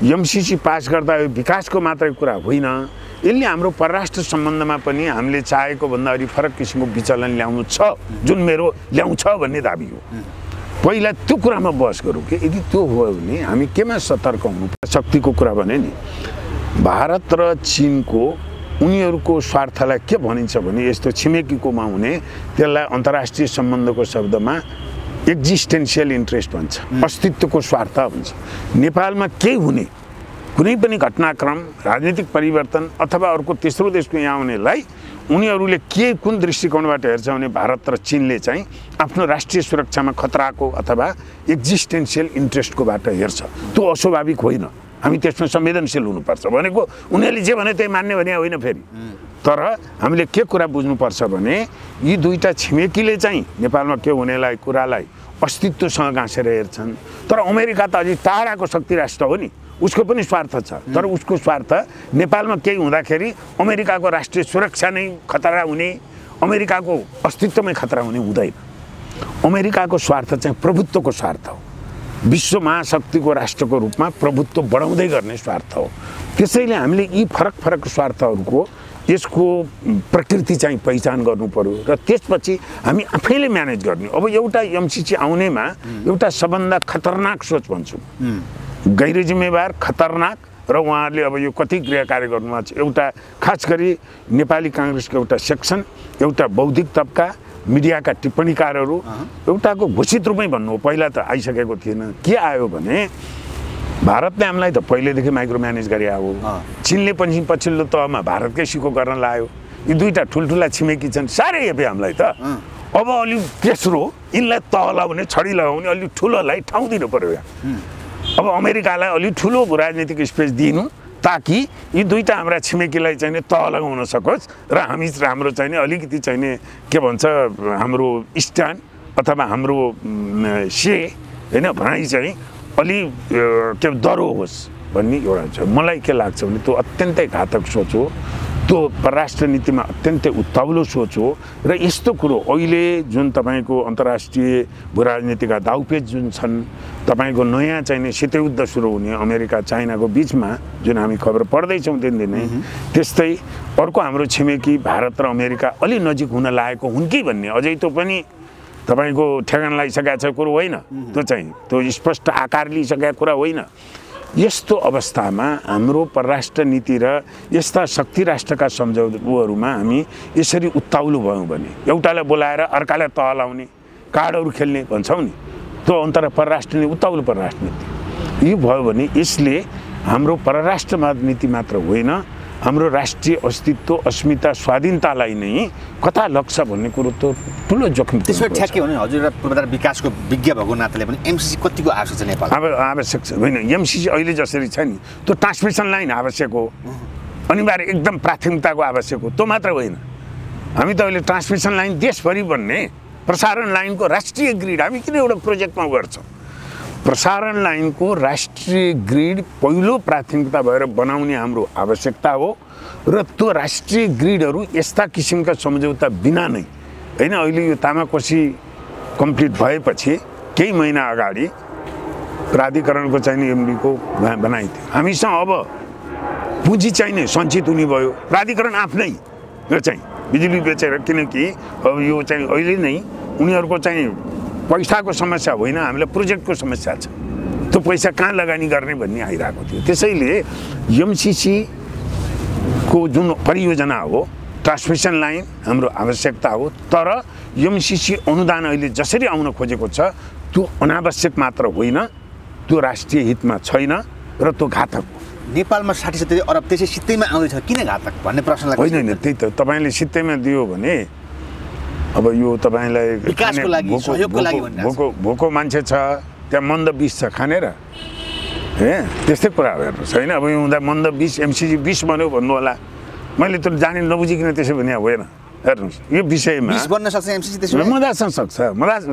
एमसीसी पास गर्दा यो विकासको मात्रै कुरा होइन यसले हाम्रो परराष्ट्र सम्बन्धमा पनि हामीले चाहेको भन्दा अलि फरक किसिमको विचलन ल्याउनु छ जुन मेरो ल्याउँछ भन्ने दाबी हो पहिला त्यो कुरामा बहस गरौँ कि यदि त्यो हो भने हामी केमा सतर्क हुनु शक्तिको कुरा भने नि भारत र चीनको उनीहरूको स्वार्थलाई के भनिन्छ भने यस्तो छिमेकीकोमा हुने त्यसलाई अन्तर्राष्ट्रिय सम्बन्धको शब्दमा एक्जिस्टेन्सियल इन्ट्रेस्ट भन्छ अस्तित्वको स्वार्थ भन्छ नेपालमा केही हुने कुनै पनि घटनाक्रम राजनीतिक परिवर्तन अथवा अर्को तेस्रो देशको यहाँ आउनेलाई उनीहरूले के कुन दृष्टिकोणबाट हेर्छ भने भारत र चीनले चाहिँ आफ्नो राष्ट्रिय सुरक्षामा खतराको अथवा एक्जिस्टेन्सियल इन्ट्रेस्टको बाट हेर्छ त्यो अस्वाभाविक होइन हामी त्यसमा संवेदनशील हुनुपर्छ भनेको उनीहरूले जे भने त्यही मान्ने भने होइन फेरि तर हामीले के कुरा बुझ्नुपर्छ भने यी दुईटा छिमेकीले चाहिँ नेपालमा के हुनेलाई कुरालाई अस्तित्वसँग गाँसेर हेर्छन् तर अमेरिका त अझै टाढाको शक्ति राष्ट्र हो नि उसको पनि स्वार्थ छ तर उसको स्वार्थ नेपालमा केही हुँदाखेरि अमेरिकाको राष्ट्रिय सुरक्षा नै खतरा हुने अमेरिकाको अस्तित्वमै खतरा हुने हुँदैन अमेरिकाको स्वार्थ चाहिँ प्रभुत्वको स्वार्थ हो विश्व महाशक्तिको राष्ट्रको रूपमा प्रभुत्व बढाउँदै गर्ने स्वार्थ हो त्यसैले हामीले यी फरक फरक स्वार्थहरूको यसको प्रकृति चाहिँ पहिचान गर्नु पर्यो र त्यसपछि हामी आफैले म्यानेज गर्ने अब एउटा एमसीसी आउनेमा एउटा सबभन्दा खतरनाक सोच भन्छु गैर जिम्मेवार खतरनाक र उहाँहरूले अब यो कति क्रियाकार्य गर्नुमा छ एउटा खास गरी नेपाली काङ्ग्रेसको एउटा सेक्सन एउटा बौद्धिक तबका मिडियाका टिप्पणीकारहरू एउटाको घोषित रूपमै भन्नु हो पहिला त आइसकेको थिएन के आयो भने भारतले हामीलाई त पहिलेदेखि माइक्रो म्यानेज गरे आयो चीनले पनि पछिल्लो तहमा भारतकै सिको गर्न लायो यी दुईटा ठुल्ठुला छिमेकी छन् साह्रै हेपे हामीलाई त अब अलि तेस्रो यिनलाई तह लगाउने छडी लगाउने अलि ठुलोलाई ठाउँ दिनु पर्यो अब अमेरिकालाई अलि ठुलो राजनीतिक स्पेस दिनु ताकि यी दुईटा हाम्रा छिमेकीलाई चाहिँ तह लगाउन सकोस् र हामी हाम्रो चाहिँ अलिकति चाहिँ के भन्छ हाम्रो स्ट्यान्ड अथवा हाम्रो से हैन भनाइ चाहिँ अलि के दरो होस् भन्ने एउटा छ मलाई के लाग्छ भने त्यो अत्यन्तै घातक सोच हो त्यो परराष्ट्र नीतिमा अत्यन्तै उत्ताउलो सोच हो र यस्तो कुरो अहिले जुन तपाईको अन्तर्राष्ट्रिय भूराजनीतिका दाउपेच जुन छन् तपाईको नयाँ चाहिँ शीतयुद्ध सुरु हुने अमेरिका चाइनाको बीचमा जुन हामी खबर पढ्दैछौँ दिनदिनै त्यस्तै अर्को हाम्रो छिमेकी भारत र अमेरिका अलि नजिक हुन लागेको हुन् कि भन्ने अझै त्यो पनि तपाईको ठेगान लगाइसकेको छ कुरो होइन त्यो चाहिँ त्यो स्पष्ट आकार लिइसकेको कुरा होइन यस्तो अवस्थामा हाम्रो परराष्ट्र नीति र यस्ता शक्ति राष्ट्रका सम्झौताहरूमा हामी यसरी उत्ताउलो भयौँ भने एउटालाई बोलाएर अर्कालाई तह लाउने कार्डहरू खेल्ने भन्छौँ नि त्यो परराष्ट्र नीति उत्ताउलो परराष्ट्र नीति यो भयो भने यसले हाम्रो परराष्ट्र नीति मात्र होइन हाम्रो राष्ट्रिय अस्तित्व अस्मिता स्वाधीनतालाई नै कता लग्छ भन्ने कुरो त ठुलो जोखिम। त्यसो ठ्याक्कै हो नि हजुर, एउटा पूर्वाधार विकासको विज्ञ भएको नाताले पनि एमसिसी कतिको आवश्यक छ नेपाल? अब आवश्यक छ होइन, एमसिसी अहिले जसरी छ नि त्यो ट्रान्समिसन लाइन आवश्यक हो, अनिवार्य एकदम प्राथमिकताको आवश्यक हो। त्यो मात्र होइन, हामी त अहिले ट्रान्समिसन लाइन देशभरि बन्ने प्रसारण लाइनको राष्ट्रिय ग्रिड हामी किन एउटा प्रोजेक्टमा गर्छौँ? प्रसारण लाइनको राष्ट्रिय ग्रिड पहिलो प्राथमिकता भएर बनाउने हाम्रो आवश्यकता हो र त्यो राष्ट्रिय ग्रिडहरू यस्ता किसिमका सम्झौता बिना नै होइन। अहिले यो तामाकोसी कम्प्लिट भएपछि केही महिना अगाडि प्राधिकरणको चाहिने एमडीको बनाइथ्यो, हामीसँग अब पुँजी चाहिने सञ्चित हुने भयो। प्राधिकरण आफ्नै यो चाहिँ बिजुली बेचेर, किनकि अब यो चाहिँ अहिले नै उनीहरूको चाहिँ पैसाको समस्या होइन, हामीलाई प्रोजेक्टको समस्या छ, त्यो पैसा कहाँ लगानी गर्ने भन्ने आइरहेको थियो। त्यसैले एमसिसीको जुन परियोजना हो ट्रान्समिसन लाइन हाम्रो आवश्यकता हो, तर एमसिसी अनुदान अहिले जसरी आउन खोजेको छ त्यो अनावश्यक मात्र होइन, त्यो राष्ट्रिय हितमा छैन र त्यो घातक हो। नेपालमा 60-70 अरब त्यसै सित्तैमा आउँदैछ, किन घातक भन्ने प्रश्नलाई होइन। त्यही त तपाईँले सित्तैमा दियो भने अब यो तपाईँलाई विकासको लागि सहयोगको लागि भोको मान्छे छ, त्यहाँ मन्द विष छ खानेर, ए त्यस्तै कुरा हेर्नुहोस् होइन। अब यो हुँदा मन्द विष एमसिसी विष बन्यो भन्नु होला, मैले त जाने नबुझिकन त्यसो भने होइन। हेर्नुहोस् यो विषयमा विष बन्न सक्छ एमसिसी, त्यसो मजासँग सक्छ।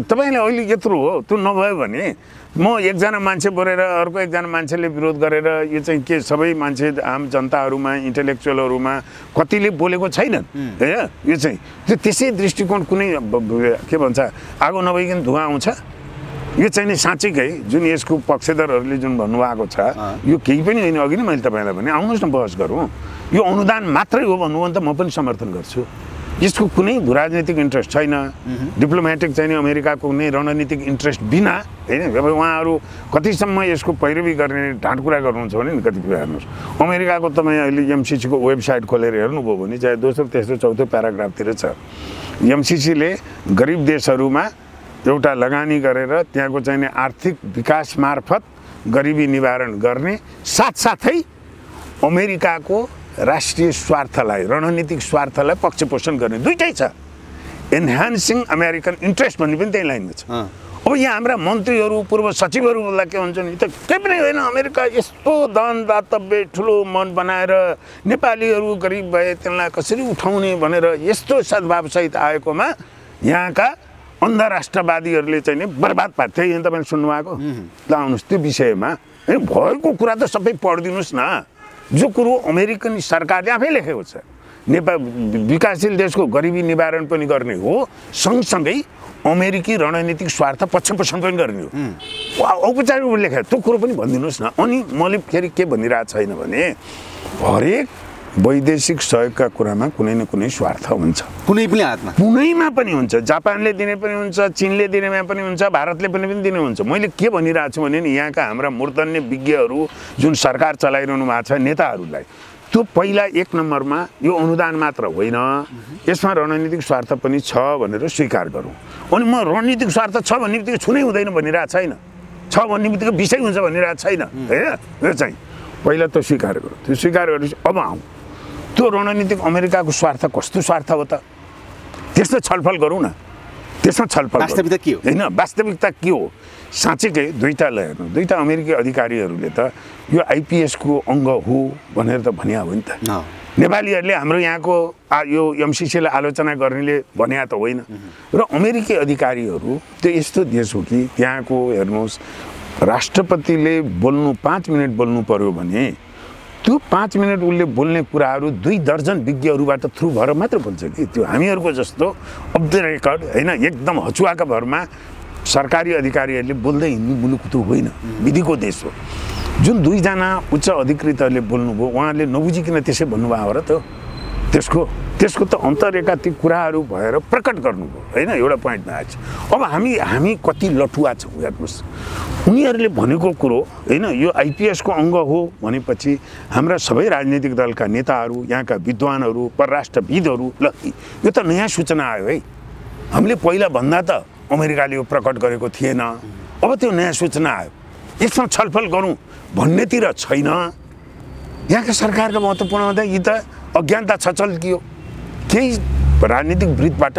तपाईँले अहिले यत्रो हो त्यो नभयो भने म एकजना मान्छे बोलेर अर्को एकजना मान्छेले विरोध गरेर यो चाहिँ के सबै मान्छे आम जनताहरूमा इन्टेलेक्चुअलहरूमा कतिले बोलेको छैनन् है। यो चाहिँ त्यो त्यसै दृष्टिकोण कुनै के भन्छ आगो नभइकन धुवा आउँछ, यो चाहिँ नि साँच्चैकै जुन यसको पक्षधरहरूले जुन भन्नुभएको छ यो केही पनि होइन। अघि नै मैले तपाईँलाई भने आउनुहोस् न बहस गरौँ, यो अनुदान मात्रै हो भन्नु भने त म पनि समर्थन गर्छु। यसको कुनै राजनीतिक इन्ट्रेस्ट छैन, डिप्लोमेटिक चाहिँ अमेरिकाको कुनै रणनीतिक इन्ट्रेस्ट बिना होइन। अब उहाँहरू कतिसम्म यसको पैरवी गर्ने ढाँटकुरा गर्नुहुन्छ भने नि कति कुरा हेर्नुहोस्, अमेरिकाको तपाईँ अहिले एमसिसीको वेबसाइट खोलेर हेर्नुभयो भने चाहे दोस्रो तेस्रो चौथो प्याराग्राफतिर छ, एमसिसीले गरिब देशहरूमा एउटा लगानी गरेर त्यहाँको चाहिने आर्थिक विकास मार्फत गरिबी निवारण गर्ने साथसाथै अमेरिकाको राष्ट्रिय स्वार्थलाई रणनीतिक स्वार्थलाई पक्षपोषण गर्ने दुईटै छ। एन्हान्सिङ अमेरिकन इन्ट्रेस्ट भन्ने पनि त्यही लाइनमा छ। अब यहाँ हाम्रा मन्त्रीहरू पूर्व सचिवहरूलाई के भन्छन्, यो त केही पनि होइन, अमेरिका यस्तो दान दातव्य ठुलो मन बनाएर नेपालीहरू गरिब भए त्यसलाई कसरी उठाउने भनेर यस्तो सद्भावसहित आएकोमा यहाँका अन्धराष्ट्रवादीहरूले चाहिँ नि बर्बाद पार्छ। यहाँ तपाईँले सुन्नुभएको ल आउनुहोस् त्यो विषयमा भएको कुरा त सबै पढिदिनुहोस् न। जो कुरो अमेरिकन सरकारले आफै लेखेको छ, नेपाल विकासशील देशको गरिबी निवारण पनि गर्ने हो, सँगसँगै अमेरिकी रणनीतिक स्वार्थ पक्षपोषण पनि गर्ने हो, औपचारिक रूपले लेखेको त्यो कुरो पनि भनिदिनुहोस् न। अनि मैले फेरि के भनिरहेको छैन भने हरेक वैदेशिक सहयोगका कुरामा कुनै न कुनै स्वार्थ हुन्छ, कुनै पनि हातमा कुनैमा पनि हुन्छ। जापानले दिने पनि हुन्छ, चीनले दिनेमा पनि हुन्छ, भारतले पनि दिने हुन्छ। मैले के भनिरहेको छु भने नि यहाँका हाम्रा मूर्धन्य विज्ञहरू जुन सरकार चलाइरहनु भएको छ नेताहरूलाई, त्यो पहिला एक नम्बरमा यो अनुदान मात्र होइन, यसमा रणनीतिक स्वार्थ पनि छ भनेर स्वीकार गरौँ। अनि म रणनीतिक स्वार्थ छ भन्ने बित्तिकै छुनै हुँदैन भनिरहेको छैन, छ भन्ने बित्तिकै विषय हुन्छ भनिरहेको छैन होइन। यो चाहिँ पहिला त स्वीकार गरौँ, त्यो स्वीकार गरेपछि अब आउँ त्यो रणनीतिक अमेरिकाको स्वार्थ कस्तो स्वार्थ हो त त्यसमा छलफल गरौँ न। त्यसमा छलफल वास्तविकता के हो होइन, वास्तविकता के हो साँच्चै दुईटालाई हेर्नु। दुईटा अमेरिकी अधिकारीहरूले त यो आइपिएसको अङ्ग हो भनेर त भनिया हो नि त। नेपालीहरूले हाम्रो यहाँको यो एमसिसीलाई आलोचना गर्नेले भन्या त होइन। र अमेरिकी अधिकारीहरू त्यो यस्तो देश हो कि त्यहाँको हेर्नुहोस् राष्ट्रपतिले बोल्नु 5 मिनट बोल्नु पर्यो भने त्यो 5 मिनट उसले बोल्ने कुराहरू 2 दर्जन विज्ञहरूबाट थ्रु भएर मात्र बोल्छ कि त्यो हामीहरूको जस्तो अफ द रेकर्ड होइन एकदम हचुवाका भरमा सरकारी अधिकारीहरूले बोल्दै हिँड्नु मुलुक त होइन, विधिको देश हो। जुन 2 जना उच्च अधिकृतहरूले बोल्नुभयो उहाँहरूले नबुझिकन त्यसै भन्नुभयो हो र त त्यसको त अन्तरेका ती कुराहरू भएर प्रकट गर्नुभयो होइन। एउटा पोइन्टमा आएछ। अब हामी कति लटुवा छौँ हेर्नुहोस्, उनीहरूले भनेको कुरो होइन यो आइपिएसको अङ्ग हो भनेपछि हाम्रा सबै राजनीतिक दलका नेताहरू यहाँका विद्वानहरू परराष्ट्रविदहरू ल यो त नयाँ सूचना आयो है, हामीले पहिला भन्दा त अमेरिकाले यो प्रकट गरेको थिएन, अब त्यो नयाँ सूचना आयो, यसमा छलफल गरौँ भन्नेतिर छैन। यहाँका सरकारको महत्त्वपूर्ण हुँदा यी त अज्ञानता छचल्कियो केही राजनीतिक वृत्तबाट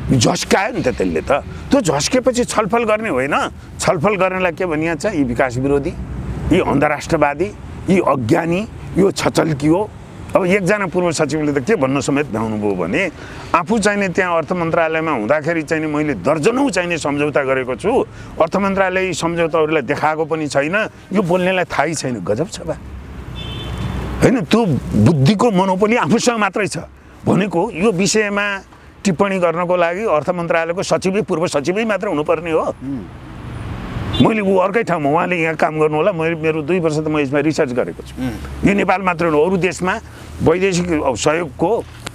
झस्कायो नि त त्यसले त। त्यो झस्केपछि छलफल गर्ने होइन, छलफल गर्नलाई के भनिएको छ, यी विकास विरोधी, यी अन्धराष्ट्रवादी, यी अज्ञानी, यो छचल्कियो। अब एकजना पूर्व सचिवले त के भन्न समेत भ्याउनुभयो भने आफू चाहिने त्यहाँ अर्थ मन्त्रालयमा हुँदाखेरि चाहिने मैले दर्जनौँ चाहिने सम्झौता गरेको छु, अर्थ मन्त्रालय यी सम्झौताहरूलाई देखाएको पनि छैन, यो बोल्नेलाई थाहै छैन। गजब छ बा होइन, त्यो बुद्धिको मनोपोली आफूसँग मात्रै छ भनेको यो विषयमा टिप्पणी गर्नको लागि अर्थ मन्त्रालयको सचिवै पूर्व सचिवै मात्र हुनुपर्ने हो। मैले ऊ अर्कै ठाउँमा उहाँले यहाँ काम गर्नु होला, मेरो 2 वर्ष त म यसमा रिसर्च गरेको छु। यो नेपाल मात्र हो, अरू देशमा वैदेशिक सहयोगको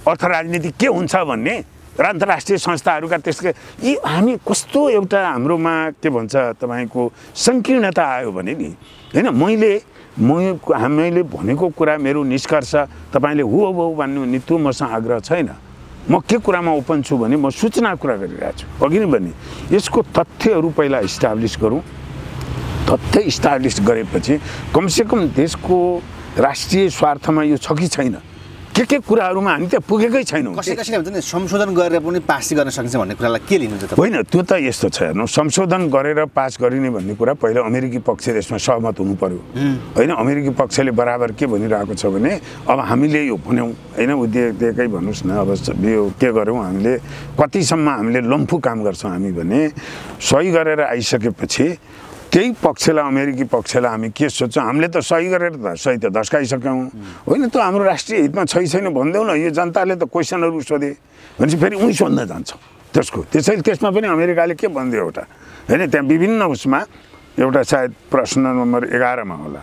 अर्थ राजनीति के हुन्छ भन्ने अन्तर्राष्ट्रिय संस्थाहरूका त्यसका यी हामी कस्तो एउटा हाम्रोमा के भन्छ तपाईँको सङ्कीर्णता आयो भने नि होइन। मैले भनेको कुरा मेरो निष्कर्ष तपाईँले हो भन्नु भने त्यो मसँग आग्रह छैन। म के कुरामा ओपन छु भने म सूचना कुरा गरिरहेको छु। अघि नै भने यसको तथ्यहरू पहिला इस्टाब्लिस गरौँ, तथ्य इस्टाब्लिस गरेपछि कमसेकम देशको राष्ट्रिय स्वार्थमा यो छ कि छैन, के कुराहरूमा हामी त्यहाँ पुगेकै छैनौँ। कसैले भन्छ नि संशोधन गरेर पनि पास गर्न सकिन्छ भन्ने कुरालाई के लिनुहुन्छ त? होइन, त्यो त यस्तो छ हेर्नु, संशोधन गरेर पास गरिने भन्ने कुरा पहिला अमेरिकी पक्षले यसमा सहमत हुनु पर्यो होइन। अमेरिकी पक्षले बराबर के भनिरहेको छ भने अब हामीले यो भन्यौँ होइन, उद्योगकै भन्नुहोस् न, अब यो के गऱ्यौँ हामीले, कतिसम्म हामीले लम्फु काम गर्छौँ हामी भने सही गरेर आइसकेपछि त्यही पक्षलाई अमेरिकी पक्षलाई हामी के सोच्छौँ, हामीले त सही गरेर त सही त धस्काइसक्यौँ होइन, त्यो हाम्रो राष्ट्रिय हितमा छैन भनिदेऊ न। यो जनताले त क्वेसनहरू सोधे भनेपछि फेरि उहीँ सोध्न जान्छौँ त्यसको। त्यसमा पनि अमेरिकाले के भनिदियो एउटा होइन, त्यहाँ विभिन्न उसमा एउटा सायद प्रश्न नम्बर 11मा होला,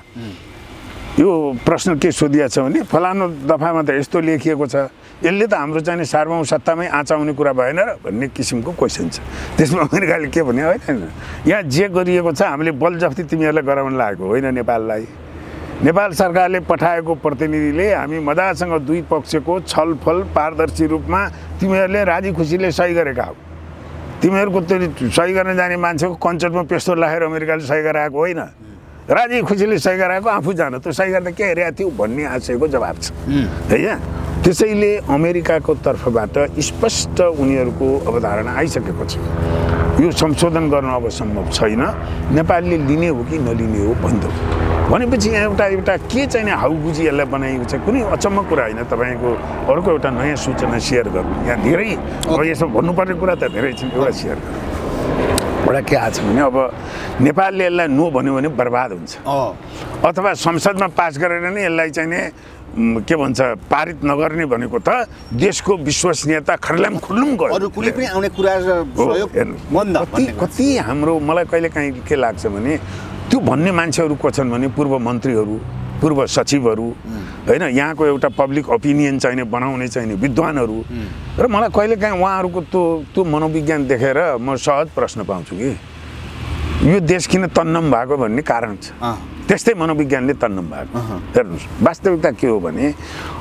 यो प्रश्न के सोधिएको छ भने फलानु दफामा त यस्तो लेखिएको छ, यसले त हाम्रो चाहिँ सार्वभौम सत्तामै आँचाउने कुरा भएन र भन्ने किसिमको क्वेसन छ। त्यसमा अमेरिकाले के भन्यो होइन, यहाँ जे गरिएको छ हामीले बलजफ्ती तिमीहरूलाई गराउन लागेको होइन नेपाललाई। नेपाल सरकारले पठाएको प्रतिनिधिले हामी मजासँग दुई पक्षको छलफल पारदर्शी रूपमा तिमीहरूले राजी खुसीले सही गरेका हो। तिमीहरूको त्यो सही गर्न जाने मान्छेको कन्सर्टमा पेस्तोल राखेर अमेरिकाले सही गराएको होइन, राजी खुसीले सही गराएको आफू जान, त्यो सही गर्दा के हेरेको थियो भन्ने आशयको जवाब छ होइन। त्यसैले अमेरिकाको तर्फबाट स्पष्ट उनीहरूको अवधारणा आइसकेको छ, यो संशोधन गर्न अब सम्भव छैन, नेपालले लिने हो कि नलिने हो भन्दो भनेपछि यहाँ एउटा के चाहिँ हाउबुजी यसलाई बनाइएको छ। कुनै अचम्म कुरा होइन, तपाईँको अर्को एउटा नयाँ सूचना सेयर गर्नु, यहाँ धेरै अब यसो भन्नुपर्ने कुरा त धेरै छ, एउटा सेयर गर्नु। एउटा के आएको छ भने अब नेपालले यसलाई नो भन्यो भने बर्बाद हुन्छ, अथवा संसदमा पास गरेर नै यसलाई चाहिँ के भन्छ पारित नगर्ने भनेको त देशको विश्वसनीयता खर्लाम खुल्लुम गयो। अरू कुनै पनि आउने कुरा कति हाम्रो मलाई कहिले काहीँ के लाग्छ भने त्यो भन्ने मान्छेहरू को छन् भने पूर्व मन्त्रीहरू, पूर्व सचिवहरू होइन, यहाँको एउटा पब्लिक ओपिनियन चाहिने बनाउने चाहिने विद्वानहरू, र मलाई कहिले काहीँ उहाँहरूको त्यो मनोविज्ञान देखेर म सहज प्रश्न पाउँछु कि यो देश किन तन्नम भएको भन्ने कारण छ। त्यस्तै मनोविज्ञानले तन्नम भएको। हेर्नुहोस् वास्तविकता के हो भने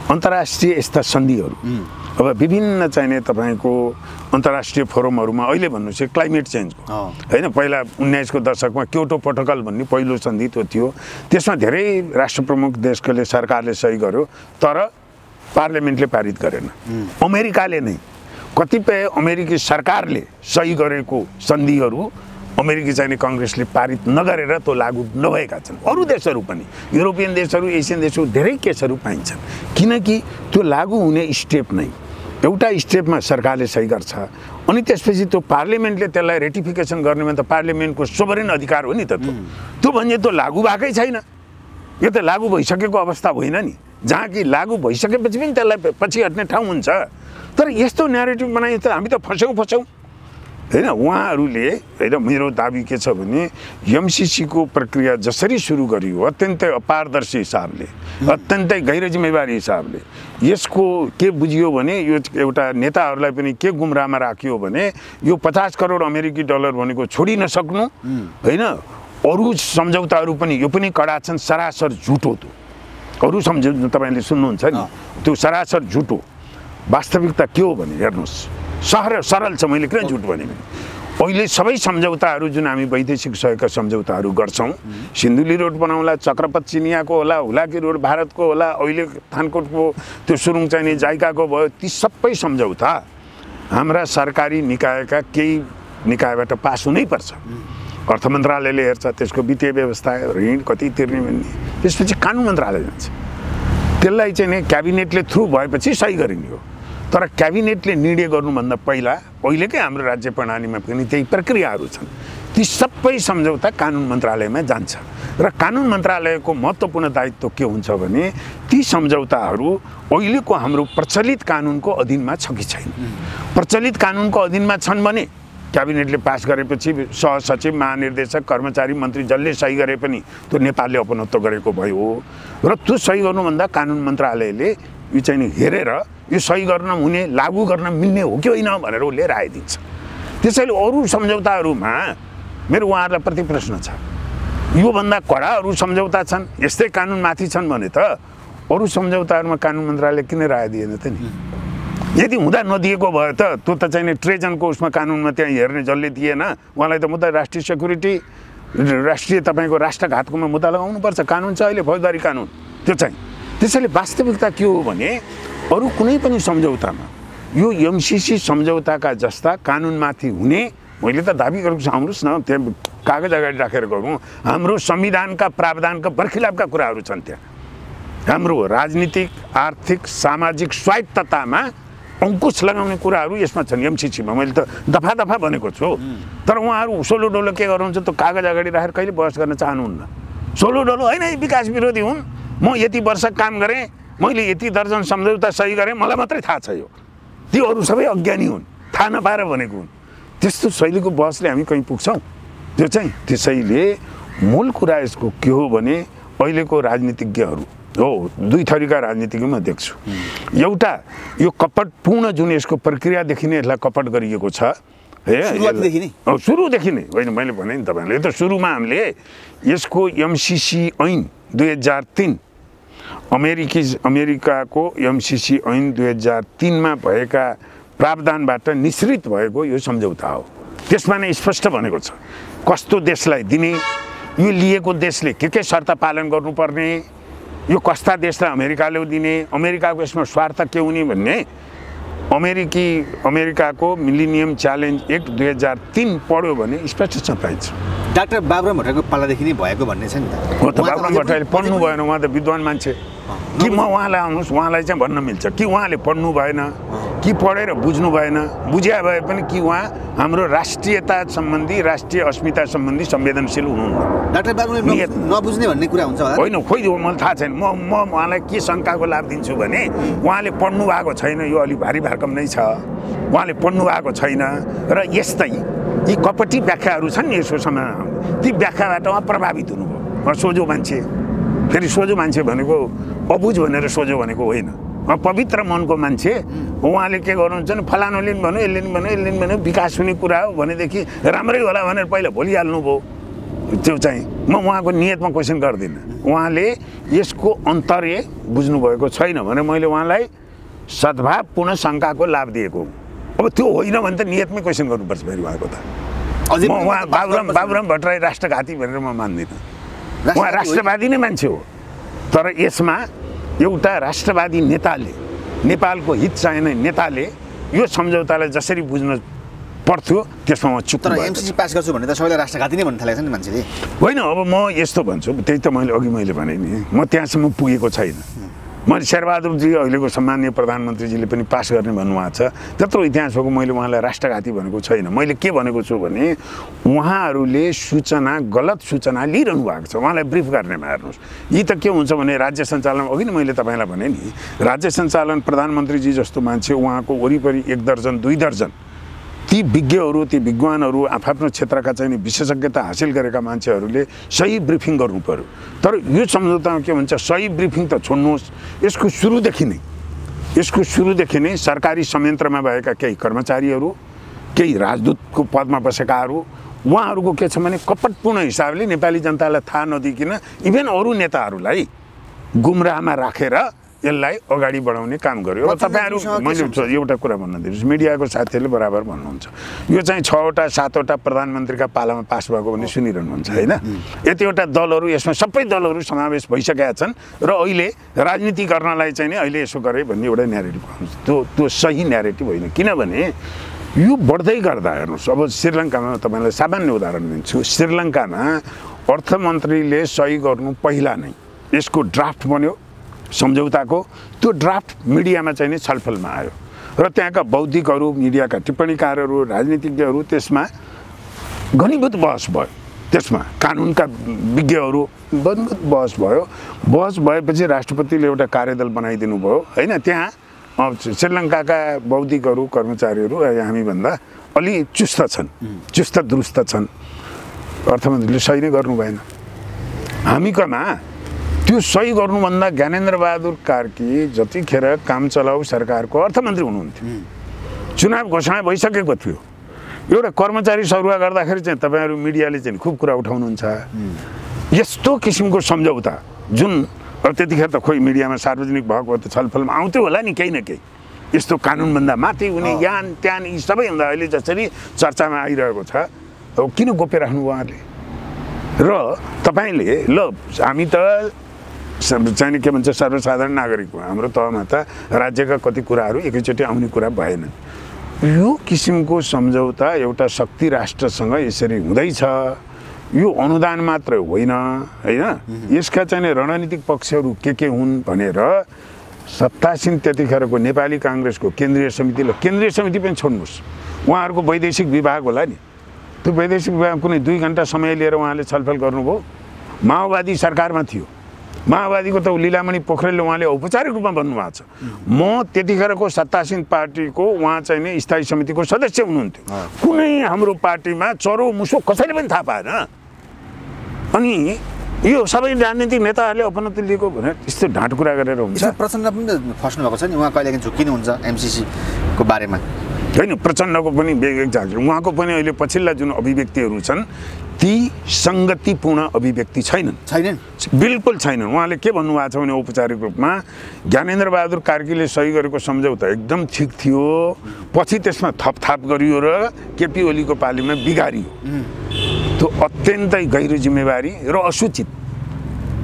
अन्तर्राष्ट्रिय यस्ता सन्धिहरू अब विभिन्न चाहिने तपाईँको अन्तर्राष्ट्रिय फोरमहरूमा अहिले भन्नुहोस् क्लाइमेट चेन्जको होइन, पहिला 19को दशकमा क्योटो प्रोटोकल भन्ने पहिलो सन्धि त्यो थियो, त्यसमा धेरै राष्ट्र प्रमुख देशले सरकारले सही गर्यो तर पार्लियामेन्टले पारित गरेन। अमेरिकाले नै कतिपय अमेरिकी सरकारले सही गरेको सन्धिहरू अमेरिकी चाहिने कङ्ग्रेसले पारित नगरेर त्यो लागू नभएका छन्। अरू देशहरू पनि युरोपियन देशहरू, एसियन देशहरू धेरै केसहरू पाइन्छन्, किनकि त्यो लागू हुने स्टेप नै एउटा स्टेपमा सरकारले सही गर्छ अनि त्यसपछि त्यो पार्लियामेन्टले त्यसलाई रेटिफिकेसन गर्नेमा त पार्लियामेन्टको सोभरेन अधिकार हो नि त। त्यो भने त्यो लागू भएकै छैन, यो त लागू भइसकेको अवस्था होइन नि, जहाँ कि लागू भइसकेपछि पनि त्यसलाई पछि हट्ने ठाउँ हुन्छ। तर यस्तो न्यारेटिभ बनाइन्छ हामी त फस्यौँ होइन। उहाँहरूले होइन, मेरो दाबी के छ भने एमसिसीको प्रक्रिया जसरी सुरु गरियो अत्यन्तै अपारदर्शी हिसाबले, अत्यन्तै गैर जिम्मेवारी हिसाबले, यसको के बुझियो भने यो एउटा नेताहरूलाई पनि के गुमराहमा राखियो भने यो 50 करोड अमेरिकी डलर भनेको छोडी नसक्नु होइन, अरू सम्झौताहरू पनि यो पनि कडा छन्, सरासर झुटो। त्यो अरू सम्झौता तपाईँले सुन्नुहुन्छ नि, त्यो सरासर झुटो। वास्तविकता के हो भने हेर्नुहोस्, सरल छ, मैले किन झुट भने अहिले सबै सम्झौताहरू जुन हामी वैदेशिक सहयोगका सम्झौताहरू गर्छौँ, सिन्धुली रोड बनाउँला, चक्रपथ चिनियाको होला, हुलाकी रोड भारतको होला, अहिले थानकोटको त्यो सुरुङ चाहिने जाइकाको भयो, ती सबै सम्झौता हाम्रा सरकारी निकायका केही निकायबाट पास हुनैपर्छ। अर्थ मन्त्रालयले हेर्छ, त्यसको वित्तीय व्यवस्था, ऋण कति तिर्ने भन्ने, त्यसपछि कानुन मन्त्रालय जान्छ। त्यसलाई चाहिँ नि क्याबिनेटले थ्रु भएपछि सही गरिने हो। तर क्याबिनेटले निर्णय गर्नुभन्दा पहिलेकै हाम्रो राज्य प्रणालीमा पनि त्यही प्रक्रियाहरू छन्। ती सबै सम्झौता कानुन मन्त्रालयमा जान्छ र कानुन मन्त्रालयको महत्त्वपूर्ण दायित्व के हुन्छ भने ती सम्झौताहरू अहिलेको हाम्रो प्रचलित कानुनको अधीनमा छ कि छैन। प्रचलित कानुनको अधीनमा छन् भने क्याबिनेटले पास गरेपछि सहसचिव, महानिर्देशक, कर्मचारी, मन्त्री जसले सही गरे पनि त्यो नेपालले अपनत्व गरेको भयो र त्यो सही गर्नुभन्दा कानुन मन्त्रालयले यो चाहिँ नि हेरेर यो सही गर्न हुने, लागू गर्न मिल्ने हो कि होइन भनेर उसले राय दिन्छ। त्यसैले अरू सम्झौताहरूमा मेरो उहाँहरूलाई प्रति प्रश्न छ, योभन्दा कडा अरू सम्झौता छन्, यस्तै कानुनमाथि छन् भने त अरू सम्झौताहरूमा कानुन मन्त्रालयले किन राय दिएन त नि? यदि हुँदा नदिएको भए त त्यो त चाहिँ नि ट्रेजनको उसमा कानुनमा त्यहाँ हेर्ने जसले दिएन उहाँलाई त मुद्दा राष्ट्रिय सेक्युरिटी, राष्ट्रिय तपाईँको राष्ट्रघातकोमा मुद्दा लगाउनुपर्छ। कानुन छ अहिले फौजदारी कानुन, त्यो चाहिँ। त्यसैले वास्तविकता के हो भने अरू कुनै पनि सम्झौतामा यो एमसिसी सम्झौताका जस्ता कानुनमाथि हुने, मैले त दाबी गरेको छु, आउनुहोस् न त्यहाँ कागज अगाडि राखेर गरौँ, हाम्रो संविधानका प्रावधानका बर्खिलाफका कुराहरू छन् त्यहाँ। हाम्रो राजनीतिक, आर्थिक, सामाजिक स्वायत्ततामा अंकुश लगाउने कुराहरू यसमा छन् एमसिसीमा। मैले त दफा दफा भनेको छु। तर उहाँहरू सोलो डोलो के गर्नुहुन्छ, त्यो कागज अगाडि राखेर कहिले बहस गर्न चाहनुहुन्न। सोलो डोलो होइन, विकास विरोधी हुन्, म यति वर्ष काम गरेँ, मैले यति दर्जन सम्झौता सही गरेँ, मलाई मात्रै थाहा छ यो, ती अरू सबै अज्ञानी हुन्, थाहा नपाएर भनेको हुन्। त्यस्तो शैलीको बहसले हामी कहीँ पुग्छौँ? त्यो चाहिँ त्यसैले मूल कुरा यसको के हो भने अहिलेको राजनीतिज्ञहरू हो, दुई थरीका राजनीतिज्ञ म देख्छु। एउटा यो कपटपूर्ण जुन यसको प्रक्रियादेखि नै यसलाई कपट गरिएको छ, सुरुदेखि नै होइन, मैले भने नि तपाईँले त सुरुमा हामीले यसको एमसिसी ऐन 2003 अमेरिकाको एमसिसी ऐन 2003मा भएका प्रावधानबाट निश्रित भएको यो सम्झौता हो। त्यसमा नै स्पष्ट भनेको छ कस्तो देशलाई दिने, यो लिएको देशले के शर्त पालन गर्नुपर्ने, यो कस्ता देशलाई अमेरिकाले दिने, अमेरिकाको यसमा स्वार्थ के हुने भन्ने अमेरिकाको मिलेनियम च्यालेन्ज एक्ट 2003 पढ्यो भने स्पष्ट छपाइन्छ। डाक्टर बाबुराम भट्टराईको पालादेखि नै भएको भन्ने छ नि त। हो त, बाबुराम भट्टराईले पढ्नु भएन, उहाँ त विद्वान मान्छे कि म उहाँलाई आउनुहोस्, उहाँलाई चाहिँ भन्न मिल्छ कि उहाँले पढ्नु भएन, कि पढेर बुझ्नु भएन, बुझ्या भए पनि कि उहाँ हाम्रो राष्ट्रियता सम्बन्धी, राष्ट्रिय अस्मिता सम्बन्धी संवेदनशील हुनुहुन्न। डाक्टर बाबुरामले नबुझ्ने भन्ने कुरा हुन्छ होला? होइन, खोइ मलाई थाहा छैन। म उहाँलाई के शङ्काको लाभ दिन्छु भने उहाँले पढ्नु भएको छैन, यो अलि भारी भरकम नै छ, उहाँले पढ्नु भएको छैन र यस्तै यी कपटी व्याख्याहरू छन् नि यसो समयमा, ती व्याख्याबाट उहाँ प्रभावित हुनुभयो। सोझो मान्छे, फेरि सोझो मान्छे भनेको अबुझ भनेर सोझो भनेको होइन, पवित्र मनको मान्छे। उहाँले के गर्नुहुन्छ भने फलानुले पनि भन्यो, यसले पनि भन्यो, यसले पनि भन्यो, विकास हुने कुरा हो भनेदेखि राम्रै होला भनेर पहिला भोलिहाल्नु भयो। त्यो चाहिँ म उहाँको नियतमा क्वेसन गर्दिनँ। उहाँले यसको अन्तर्य बुझ्नुभएको छैन भने मैले उहाँलाई सद्भावपूर्ण शङ्काको लाभ दिएको हुँ। अब त्यो होइन भने त नियतमै क्वेसन गर्नुपर्छ फेरि उहाँको त। म उहाँ बाबुराम भट्टराई राष्ट्रघाती भनेर म मान्दिनँ। उहाँ राष्ट्रवादी नै मान्छे हो, तर यसमा एउटा राष्ट्रवादी नेताले, नेपालको हित चाहिने नेताले यो सम्झौतालाई जसरी बुझ्न पर्थ्यो त्यसमा म चुप। तर एमसिसी पास गर्छु भने त सबैलाई राष्ट्रघाती नै भन्न थालेको छ नि मान्छेले। होइन, अब म यस्तो भन्छु, त्यही त मैले भने नि, म त्यहाँसम्म पुगेको छैन। मैले शेरबहादुरजी अहिलेको सम्माननीय प्रधानमन्त्रीजीले पनि पास गर्ने भन्नुभएको छ, त्यत्रो इतिहास भएको मैले उहाँलाई राष्ट्रघाती भनेको छैन। मैले के भनेको छु भने उहाँहरूले गलत सूचना लिइरहनु भएको छ, उहाँलाई ब्रिफ गर्नेमा हेर्नुहोस्। यी त के हुन्छ भने राज्य सञ्चालन, अघि नै मैले तपाईँलाई भने नि, राज्य सञ्चालन प्रधानमन्त्रीजी जस्तो मान्छे, उहाँको वरिपरि 1 दर्जन 2 दर्जन ती विज्ञहरू, ती विद्वानहरू, आफ्नो क्षेत्रका चाहिँ विशेषज्ञता हासिल गरेका मान्छेहरूले सही ब्रिफिङ गर्नु पर्यो। तर यो सम्झौतामा के भन्छ, सही ब्रिफिङ त छोड्नुहोस्, यसको सुरुदेखि नै सरकारी संयन्त्रमा भएका केही कर्मचारीहरू, केही राजदूतको पदमा बसेकाहरू, उहाँहरूको के छ भने कपटपूर्ण हिसाबले नेपाली जनतालाई थाहा नदिकन इभेन अरू नेताहरूलाई गुमराहमा राखेर यसलाई अगाडि बढाउने काम गर्यो। अब तपाईँहरू मैले एउटा कुरा भन्न दिनुहोस्, मिडियाको साथीहरूले बराबर भन्नुहुन्छ यो चाहिँ 6वटा 7वटा प्रधानमन्त्रीका पालामा पास भएको भन्ने सुनिरहनुहुन्छ होइन। यतिवटा दलहरू यसमा सबै दलहरू समावेश भइसकेका छन् र अहिले राजनीति गर्नलाई चाहिँ नि अहिले यसो गरे भन्ने एउटा न्यारेटिभ आउँछ। त्यो सही न्यारेटिभ होइन, किनभने यो बढ्दै गर्दा हेर्नुहोस् अब श्रीलङ्कामा तपाईँलाई सामान्य उदाहरण दिन्छु। श्रीलङ्कामा अर्थमन्त्रीले सही गर्नु पहिला नै यसको ड्राफ्ट बन्यो सम्झौताको, त्यो ड्राफ्ट मिडियामा चाहिँ नि छलफलमा आयो र त्यहाँका बौद्धिकहरू, मिडियाका टिप्पणीकारहरू, राजनीतिज्ञहरू त्यसमा घनीभूत बहस भयो। त्यसमा कानुनका विज्ञहरू घनीभूत बहस भयो। बहस भएपछि राष्ट्रपतिले एउटा कार्यदल बनाइदिनु भयो होइन। त्यहाँ श्रीलङ्काका बौद्धिकहरू, कर्मचारीहरू हामीभन्दा अलि चुस्त छन्, चुस्त दुरुस्त छन्। अर्थमन्त्रीले सही नै गर्नु भएन। हामीकमा त्यो सही गर्नुभन्दा ज्ञानेन्द्र बहादुर कार्की जतिखेर काम चलाउ सरकारको अर्थमन्त्री हुनुहुन्थ्यो, चुनाव घोषणा भइसकेको थियो। एउटा कर्मचारी सरुवा गर्दाखेरि चाहिँ तपाईँहरू मिडियाले चाहिँ खुब कुरा उठाउनुहुन्छ। यस्तो किसिमको सम्झौता जुन त्यतिखेर त खोइ मिडियामा सार्वजनिक भएको त छलफलमा आउँथ्यो होला नि केही न केही, यस्तो कानुनभन्दा माथि हुने यान त्यान यी सबै हुँदा अहिले जसरी चर्चामा आइरहेको छ अब किन गोप्य राख्नु उहाँहरूले। र तपाईँले ल हामी त चाहिँ के भन्छ सर्वसाधारण नागरिक हो, हाम्रो तहमा त राज्यका कति कुराहरू एकैचोटि आउने कुरा भएन। यो किसिमको सम्झौता एउटा शक्ति राष्ट्रसँग यसरी हुँदैछ। यो अनुदान मात्र होइन होइन, यसका चाहिँ रणनीतिक पक्षहरू के हुन् भनेर सत्तासीन त्यतिखेरको नेपाली काङ्ग्रेसको केन्द्रीय समिति पनि छोड्नुहोस्, उहाँहरूको वैदेशिक विभाग होला नि, त्यो वैदेशिक विभाग कुनै 2 घण्टा समय लिएर उहाँले छलफल गर्नुभयो। माओवादी सरकारमा थियो, माओवादीको त लीलामणि पोखरेलले उहाँले औपचारिक रूपमा भन्नुभएको छ म त्यतिखेरको सत्तासीन पार्टीको उहाँ चाहिँ नि स्थायी समितिको सदस्य हुनुहुन्थ्यो। कुनै हाम्रो पार्टीमा चरो मुसो कसैले पनि थाहा पाएन। अनि यो सबै राजनीतिक नेताहरूले अपनत्व लिएको भने यस्तो ढाँट कुरा गरेर हुन्छ। प्रचण्ड पनि फस्नु भएको छ नि, उहाँ कहिलेकाहीँ झुकिनुहुन्छ एमसीसीको बारेमा होइन। प्रचण्डको पनि बेग जान्छ, उहाँको पनि अहिले पछिल्ला जुन अभिव्यक्तिहरू छन् ती सङ्गतिपूर्ण अभिव्यक्ति छैनन्, बिल्कुल छैनन्। उहाँले के भन्नुभएको छ भने औपचारिक रूपमा ज्ञानेन्द्र बहादुर कार्कीले सही गरेको सम्झौता एकदम ठिक थियो, पछि त्यसमा थपथाप गरियो र केपी ओलीको पालीमा बिगारियो। त्यो अत्यन्तै गैर जिम्मेवारी र असुचित।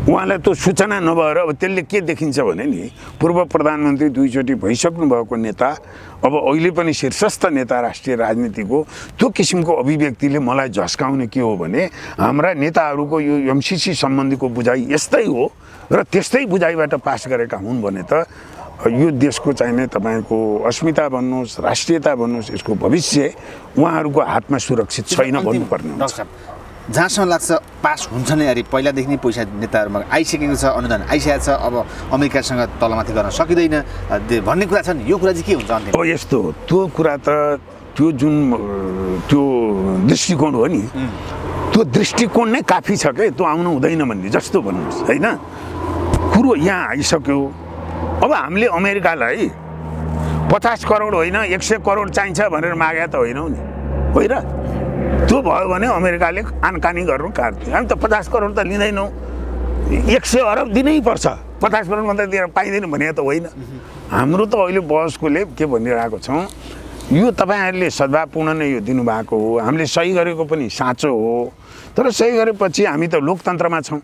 उहाँलाई त्यो सूचना नभएर अब त्यसले के देखिन्छ भने नि पूर्व प्रधानमन्त्री 2 चोटि भइसक्नु भएको नेता, अब अहिले पनि शीर्षस्थ नेता राष्ट्रिय राजनीतिको त्यो किसिमको अभिव्यक्तिले मलाई झस्काउने के हो भने हाम्रा नेताहरूको यो एमसीसी सम्बन्धीको बुझाइ यस्तै हो र त्यस्तै बुझाइबाट पास गरेका हुन् भने त यो देशको चाहिने तपाईँको अस्मिता भन्नुहोस्, राष्ट्रियता भन्नुहोस्, यसको भविष्य उहाँहरूको हातमा सुरक्षित छैन भन्नुपर्ने हुन्छ। जहाँसम्म लाग्छ पास हुन्छ नै अरे पहिलादेखि नै पैसा नेताहरूमा आइसकेको छ, अनुदान आइसकेको छ, अब अमेरिकासँग तलमाथि गर्न सकिँदैन भन्ने कुरा छ नि, यो कुरा चाहिँ के हुन्छ अन्तिम? अब यस्तो त्यो कुरा त त्यो जुन त्यो दृष्टिकोण हो नि, त्यो दृष्टिकोण नै काफी छ क्या, त्यो आउनु हुँदैन भन्ने जस्तो भन्नुहोस् होइन। कुरो यहाँ आइसक्यो, अब हामीले अमेरिकालाई 50 करोड होइन 100 करोड चाहिन्छ भनेर मागेका त होइनौँ नि, होइन? त्यो भयो भने अमेरिकाले आनकानी गर्नु काट्थ्यो। हामी त 50 करोड त लिँदैनौँ, 100 अरब दिनै पर्छ, 50 करोड मात्रै दिएर पाइँदैन भने त होइन। हाम्रो त अहिले बहसकोले के भनिरहेको छौँ, यो तपाईँहरूले सद्भावपूर्ण नै यो दिनुभएको हो, हामीले सही गरेको पनि साँचो हो, तर सही गरेपछि हामी त लोकतन्त्रमा छौँ।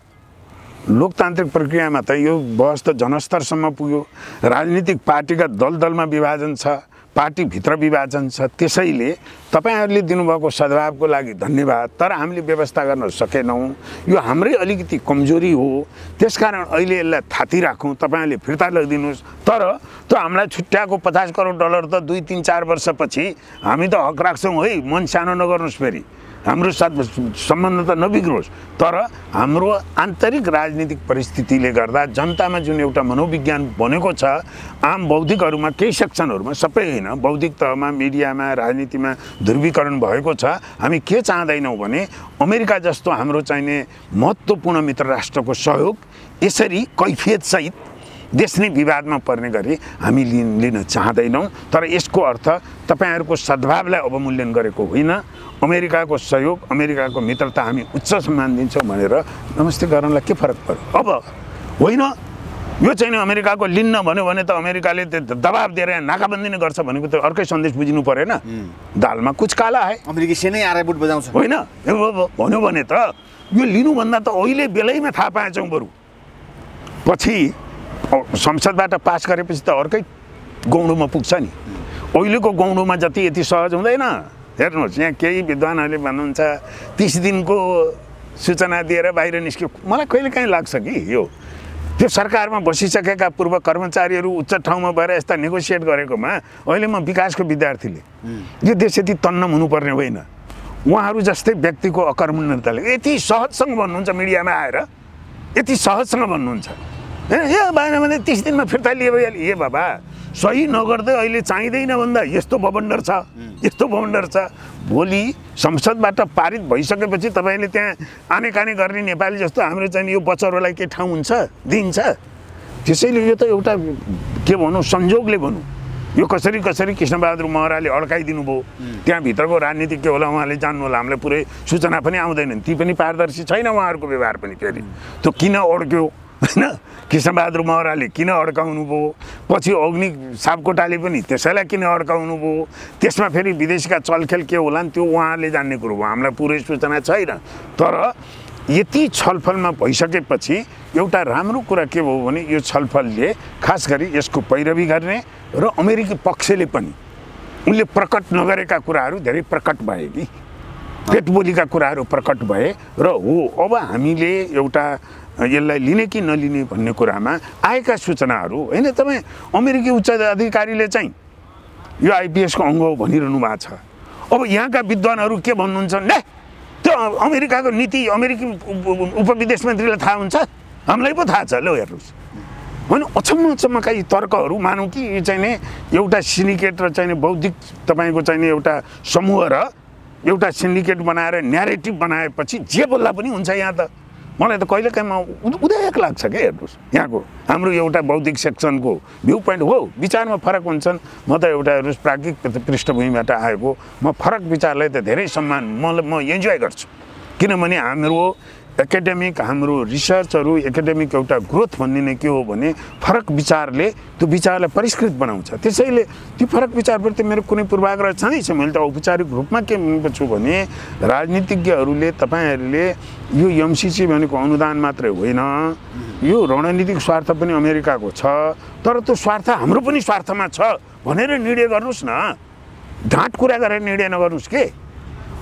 लोकतान्त्रिक प्रक्रियामा त यो बहस त जनस्तरसम्म पुग्यो। राजनीतिक पार्टीका दलमा विभाजन छ, पार्टीभित्र विभाजन छ। त्यसैले तपाईँहरूले दिनुभएको सद्भावको लागि धन्यवाद, तर हामीले व्यवस्था गर्न सकेनौँ, यो हाम्रै अलिकति कमजोरी हो। त्यसकारण अहिले यसलाई थाती राखौँ, तपाईँहरूले फिर्ता लगिदिनुहोस्। तर त्यो हामीलाई छुट्याएको 50 करोड डलर त 2-3-4 वर्षपछि हामी त हक राख्छौँ है, मन सानो नगर्नुहोस्, फेरि हाम्रो साथ सम्बन्ध त नबिग्रोस्। तर हाम्रो आन्तरिक राजनीतिक परिस्थितिले गर्दा जनतामा जुन एउटा मनोविज्ञान बनेको छ, आम बौद्धिकहरूमा केही सेक्सनहरूमा, सबै होइन, बौद्धिक तहमा, मिडियामा, राजनीतिमा ध्रुवीकरण भएको छ। हामी के चाहँदैनौँ भने अमेरिका जस्तो हाम्रो चाहिने महत्त्वपूर्ण मित्र राष्ट्रको सहयोग यसरी कैफियतसहित देश नै विवादमा पर्ने गरी हामी लिन चाहँदैनौँ। तर यसको अर्थ तपाईँहरूको सद्भावलाई अवमूल्यन गरेको होइन। अमेरिकाको सहयोग, अमेरिकाको मित्रता हामी उच्च सम्मान दिन्छौँ भनेर नमस्ते गर्नलाई के फरक पर्यो? अब होइन यो चाहिँ नि अमेरिकाको लिन्न भन्यो भने त अमेरिकाले दबाब दिएर यहाँ नाकाबन्दी नै गर्छ भनेको त अर्कै सन्देश बुझ्नु परेन। दालमा कुछ काला है, अमेरिकी सेनै आएर बुट बजाउँछ होइन भन्यो भने त यो लिनुभन्दा त अहिले बेलैमा थाहा पाएछौँ। बरु पछि संसदबाट पास गरेपछि त अर्कै गौँडोमा पुग्छ नि। अहिलेको गौँडोमा जति यति सहज हुँदैन। हेर्नुहोस्, यहाँ केही विद्वानहरूले भन्नुहुन्छ 30 दिनको सूचना दिएर बाहिर निस्क्यो। मलाई कहिले काहीँ लाग्छ कि यो त्यो सरकारमा बसिसकेका पूर्व कर्मचारीहरू उच्च ठाउँमा भएर यस्ता नेगोसिएट गरेकोमा अहिले म विकासको विद्यार्थीले यो देश यति तन्नम हुनुपर्ने होइन। उहाँहरू जस्तै व्यक्तिको अकर्मण्यताले यति सहजसँग भन्नुहुन्छ मिडियामा आएर, यति सहजसँग भन्नुहुन्छ यो भएन भने 30 दिनमा फिर्ता लिए भइहाल्यो। ए बाबा, सही नगर्दै अहिले चाहिँदैन भन्दा यस्तो बबन्डर छ, यस्तो बबन्डर छ। भोलि संसदबाट पारित भइसकेपछि तपाईँले त्यहाँ आनेकाने गर्ने नेपाली जस्तो हाम्रो चाहिँ यो बच्चाहरूलाई के ठाउँ हुन्छ, दिन्छ। त्यसैले यो त एउटा के भनौँ, संजोगले भनौँ। यो कसरी कृष्णबहादुर महराले अड्काइदिनु भयो। त्यहाँभित्रको राजनीति के होला उहाँले जान्नु होला। हामीलाई पुरै सूचना पनि आउँदैनन्, ती पनि पारदर्शी छैन उहाँहरूको व्यवहार पनि। फेरि त्यो किन अड्क्यो होइन, कृष्णबहादुर महराले किन अड्काउनु भयो, पछि अग्नि सापकोटाले पनि त्यसैलाई किन अड्काउनु भयो, त्यसमा फेरि विदेशका चलखेल के होला त्यो उहाँले जान्ने कुरो हो। हामीलाई पुरै सूचना छैन। तर यति छलफलमा भइसकेपछि एउटा राम्रो कुरा के भयो भने यो छलफलले खास गरी यसको पैरवी गर्ने र अमेरिकी पक्षले पनि उनले प्रकट नगरेका कुराहरू धेरै प्रकट भए कि पेटबोलीका कुराहरू प्रकट भए र हो अब हामीले एउटा यसलाई लिने कि नलिने भन्ने कुरामा आएका सूचनाहरू होइन। तपाईँ अमेरिकी उच्च अधिकारीले चाहिँ यो आइपिएसको अङ्ग हो भनिरहनु भएको छ। अब यहाँका विद्वानहरू के भन्नुहुन्छ ने त्यो अमेरिकाको नीति अमेरिकी उपविदेश मन्त्रीलाई थाहा हुन्छ, हामीलाई पो थाहा छ। ल हेर्नुहोस्, होइन अचम्मका यी तर्कहरू मानौँ कि यो चाहिँ नि एउटा सिन्डिकेट र चाहिँ बौद्धिक तपाईँको चाहिँ एउटा समूह र एउटा सिन्डिकेट बनाएर न्यारेटिभ बनाएपछि जे बोल्दा पनि हुन्छ। यहाँ त मलाई त कहिलेकाहीँ उदेक लाग्छ क्या। हेर्नुहोस्, यहाँको हाम्रो एउटा बौद्धिक सेक्सनको भ्यू पोइन्ट हो, विचारमा फरक हुन्छन्। म त एउटा रुस प्राज्ञिक पृष्ठभूमिबाट आएको, म फरक विचारलाई त धेरै सम्मान म इन्जोय गर्छु। किनभने हाम्रो एकाडेमिक हाम्रो रिसर्चहरू एकाडेमिक एउटा ग्रोथ भन्ने नै के हो भने फरक विचारले त्यो विचारलाई परिष्कृत बनाउँछ। त्यसैले त्यो फरक विचारप्रति मेरो कुनै पूर्वाग्रह छैन। मैले त औपचारिक रूपमा के भन्छु भने राजनीतिज्ञहरूले तपाईँहरूले यो एमसिसी भनेको अनुदान मात्रै होइन, यो रणनीतिक स्वार्थ पनि अमेरिकाको छ, तर त्यो स्वार्थ हाम्रो पनि स्वार्थमा छ भनेर निर्णय गर्नुहोस् न। ढाँट कुरा गरेर निर्णय नगर्नुहोस् के।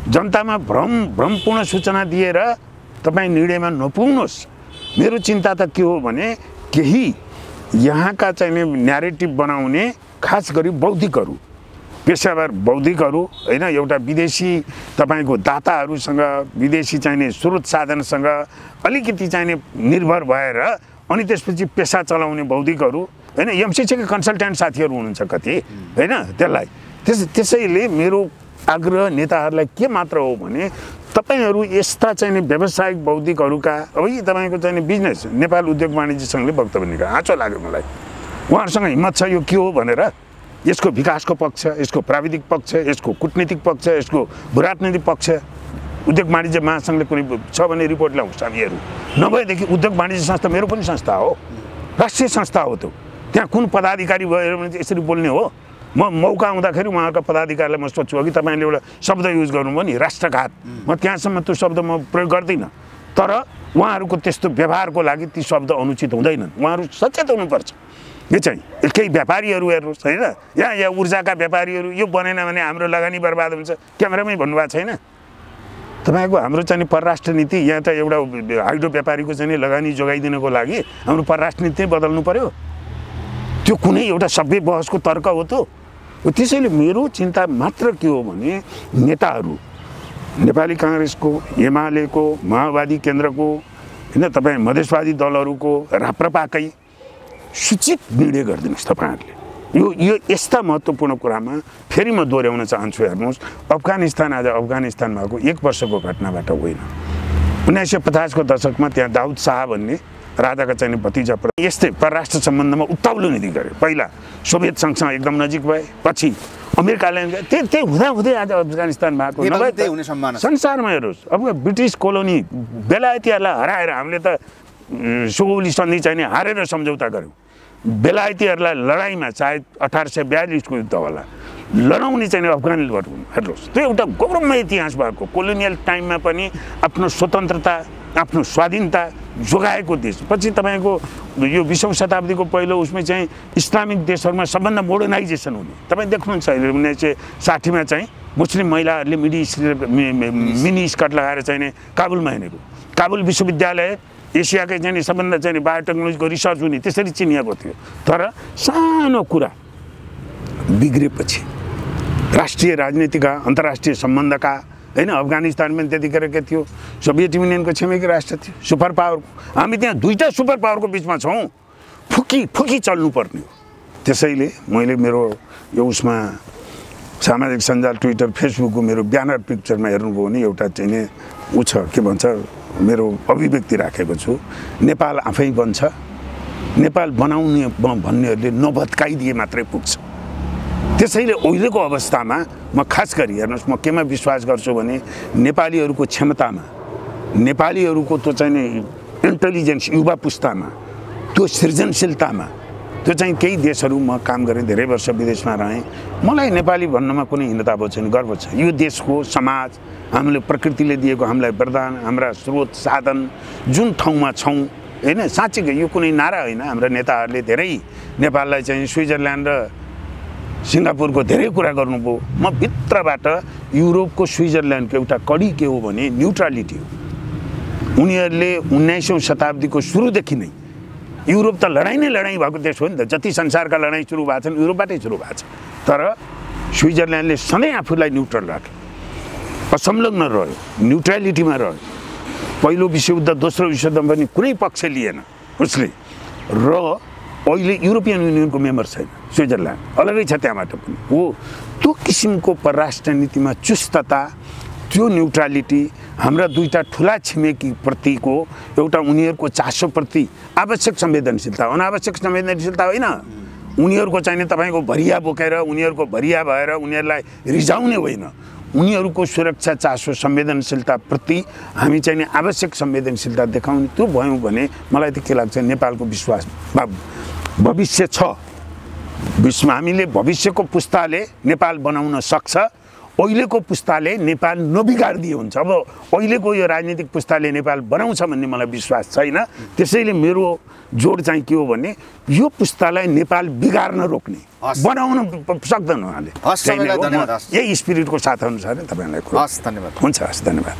जनतामा भ्रमपूर्ण सूचना दिएर तपाईँ निर्णयमा नपुग्नुहोस्। मेरो चिन्ता त के हो भने केही यहाँका चाहिँ न्यारेटिभ बनाउने खास गरी बौद्धिकहरू, पेसावर बौद्धिकहरू होइन, एउटा विदेशी तपाईँको दाताहरूसँग विदेशी चाहिने स्रोत साधनसँग अलिकति चाहिने निर्भर भएर अनि त्यसपछि पेसा चलाउने बौद्धिकहरू होइन, एमसिसीका कन्सल्टेन्ट साथीहरू हुनुहुन्छ कति होइन। त्यसैले मेरो आग्रह नेताहरूलाई के मात्र हो भने तपाईहरू यस्ता चाहिँ व्यावसायिक बौद्धिकहरूका अब यी तपाईँको चाहिँ बिजनेस नेपाल उद्योग वाणिज्य सङ्घले वक्तव्य निकाल्यो, आँचो लाग्यो मलाई। उहाँहरूसँग हिम्मत छ यो के हो भनेर यसको विकासको पक्ष, यसको प्राविधिक पक्ष, यसको कूटनीतिक पक्ष, यसको भूराजनीतिक पक्ष उद्योग वाणिज्य महासङ्घले कुनै छ भने रिपोर्ट ल्याउँछ। हामीहरू नभएदेखि उद्योग वाणिज्य संस्था मेरो पनि संस्था हो, राष्ट्रिय संस्था हो। त्यो त्यहाँ कुन पदाधिकारी भएर भने यसरी बोल्ने हो। म मौका आउँदाखेरि उहाँहरूका पदाधिकारीलाई म सोध्छु अघि तपाईँले एउटा शब्द युज गर्नुभयो नि राष्ट्रघात, म त्यहाँसम्म त्यो शब्द म प्रयोग गर्दिनँ। तर उहाँहरूको त्यस्तो व्यवहारको लागि ती शब्द अनुचित हुँदैनन्। उहाँहरू सचेत हुनुपर्छ। यो चाहिँ केही व्यापारीहरू हेर्नुहोस् होइन, यहाँ ऊर्जाका व्यापारीहरू यो बनेन भने हाम्रो लगानी बर्बाद हुन्छ, क्यामेरामै भन्नुभएको छैन। तपाईँको हाम्रो चाहिँ परराष्ट्र नीति यहाँ त एउटा हाइड्रो व्यापारीको चाहिँ लगानी जोगाइदिनको लागि हाम्रो परराष्ट्र नीति बदल्नु पर्यो। त्यो कुनै एउटा सभ्य बहसको तर्क हो त। त्यसैले मेरो चिन्ता मात्र के हो भने नेताहरू नेपाली काङ्ग्रेसको, एमालेको, माओवादी केन्द्रको होइन, तपाईँ मधेसवादी दलहरूको, राप्रपाकै सूचित निर्णय गरिदिनुहोस् तपाईँहरूले। यो यस्ता महत्त्वपूर्ण कुरामा फेरि म दोहोऱ्याउन चाहन्छु। हेर्नुहोस्, अफगानिस्तान आज अफगानिस्तान भएको 1 वर्षको घटनाबाट होइन। 1950 को दशकमा त्यहाँ दाउद शाह भन्ने राजाका चाहिँ भतिजा यस्तै परराष्ट्र सम्बन्धमा उत्ताउलो नीति गरे। पहिला सोभियत सङ्घसँग एकदम नजिक भए, पछि अमेरिकाले त्यही हुँदाहुँदै आज अफगानिस्तान भएको नभए संसारमा हेर्नुहोस्। अब ब्रिटिस कोलोनी बेलायतीहरूलाई हराएर हामीले त सुगौली सन्धि चाहिँ नि हारेर सम्झौता गर्यो। बेलायतीहरूलाई लडाइँमा चाहे 1842 को युद्ध होला लडाउने चाहिँ अफगानबाट हेर्नुहोस्, त्यो एउटा गौरवमय इतिहास भएको कोलोनियल टाइममा पनि आफ्नो स्वतन्त्रता आफ्नो स्वाधीनता जोगाएको देश। पछि तपाईँको यो 20औं शताब्दीको पहिलो उसमै चाहिँ इस्लामिक देशहरूमा सबभन्दा मोडर्नाइजेसन हुने तपाईँ देख्नुहुन्छ। 1960 चाहिँ मुस्लिम महिलाहरूले मिनी स्कर्ट लगाएर चाहिँ काबुलमा हिँडेको। काबुल विश्वविद्यालय एसियाकै चाहिँ सबभन्दा चाहिँ बायोटेक्नोलोजीको रिसर्च हुने त्यसरी चिनिएको थियो। तर सानो कुरा बिग्रेपछि राष्ट्रिय राजनीतिका अन्तर्राष्ट्रिय सम्बन्धका हैन अफगानिस्तान पनि त्यतिखेर के थियो सोभियत युनियनको छिमेकी राष्ट्र थियो सुपर पावरको। हामी त्यहाँ दुईटा सुपर पावरको बिचमा छौँ, फुकी चल्नुपर्ने हो। त्यसैले मैले मेरो यो उसमा सामाजिक सञ्जाल ट्विटर फेसबुकको मेरो ब्यानर पिक्चरमा हेर्नुभयो भने एउटा चाहिँ नि ऊ छ के भन्छ मेरो अभिव्यक्ति राखेको छु, नेपाल आफै बन्छ, नेपाल बनाउने भन्नेहरूले नभत्काइदिए मात्रै पुग्छ। त्यसैले अहिलेको अवस्थामा म खास गरी हेर्नुहोस् म केमा विश्वास गर्छु भने नेपालीहरूको क्षमतामा, नेपालीहरूको त्यो चाहिँ नि इन्टेलिजेन्स युवा पुस्तामा, त्यो सृजनशीलतामा, त्यो चाहिँ केही देशहरू म काम गरेँ, धेरै वर्ष विदेशमा रहेँ। मलाई नेपाली भन्नमा कुनै हीनता भएको छैन, गर्व छ। यो देशको समाज हामीले प्रकृतिले दिएको हामीलाई वरदान, हाम्रा स्रोत साधन जुन ठाउँमा छौँ हैन, साँच्चै यो कुनै नारा होइन। हाम्रा नेताहरूले धेरै नेपाललाई चाहिँ स्विजरल्यान्ड र सिङ्गापुरको धेरै कुरा गर्नुभयो। म भित्रबाट युरोपको स्विजरल्यान्डको एउटा कडी के हो भने न्युट्रालिटी हो। उनीहरूले 19औं शताब्दीको सुरुदेखि नै युरोप त लडाइँ नै लडाइँ भएको देश हो नि त, जति संसारका लडाइँ सुरु भएको छन् युरोपबाटै सुरु भएको छ। तर स्विजरल्यान्डले सधैँ आफूलाई न्युट्रल राख्यो, असंलग्न रह्यो, न्युट्रालिटीमा रह्यो। पहिलो विश्वयुद्ध दोस्रो विश्वयुद्धमा पनि कुनै पक्ष लिएन उसले। र अहिले युरोपियन युनियनको मेम्बर छैन स्विजरल्यान्ड, अलगै छ त्यहाँबाट पनि हो। त्यो किसिमको परराष्ट्र नीतिमा चुस्तता, त्यो न्युट्रालिटी हाम्रा दुईटा ठुला छिमेकी प्रतिको एउटा उनीहरूको चासोप्रति आवश्यक संवेदनशीलता, अनावश्यक संवेदनशीलता होइन। उनीहरूको चाहिने तपाईँको भरिया बोकेर उनीहरूको भरिया भएर उनीहरूलाई रिझाउने होइन। उनीहरूको सुरक्षा चासो संवेदनशीलता प्रति हामी चाहिँ आवश्यक संवेदनशीलता देखाउने त्यो भयौँ भने मलाई त के लाग्छ नेपालको विश्वास भविष्य छ। विश्व हामीले भविष्यको पुस्ताले नेपाल बनाउन सक्छ, अहिलेको पुस्ताले नेपाल नबिगार्दिए हुन्छ। अब अहिलेको यो राजनीतिक पुस्ताले नेपाल बनाउँछ भन्ने मलाई विश्वास छैन। त्यसैले मेरो जोड चाहिँ के हो भने यो पुस्तालाई नेपाल बिगार्न रोक्ने, बनाउन सक्दैन उहाँले। यही स्पिरिटको साथ अनुसार तपाईँलाई धन्यवाद। हुन्छ, हस्, धन्यवाद।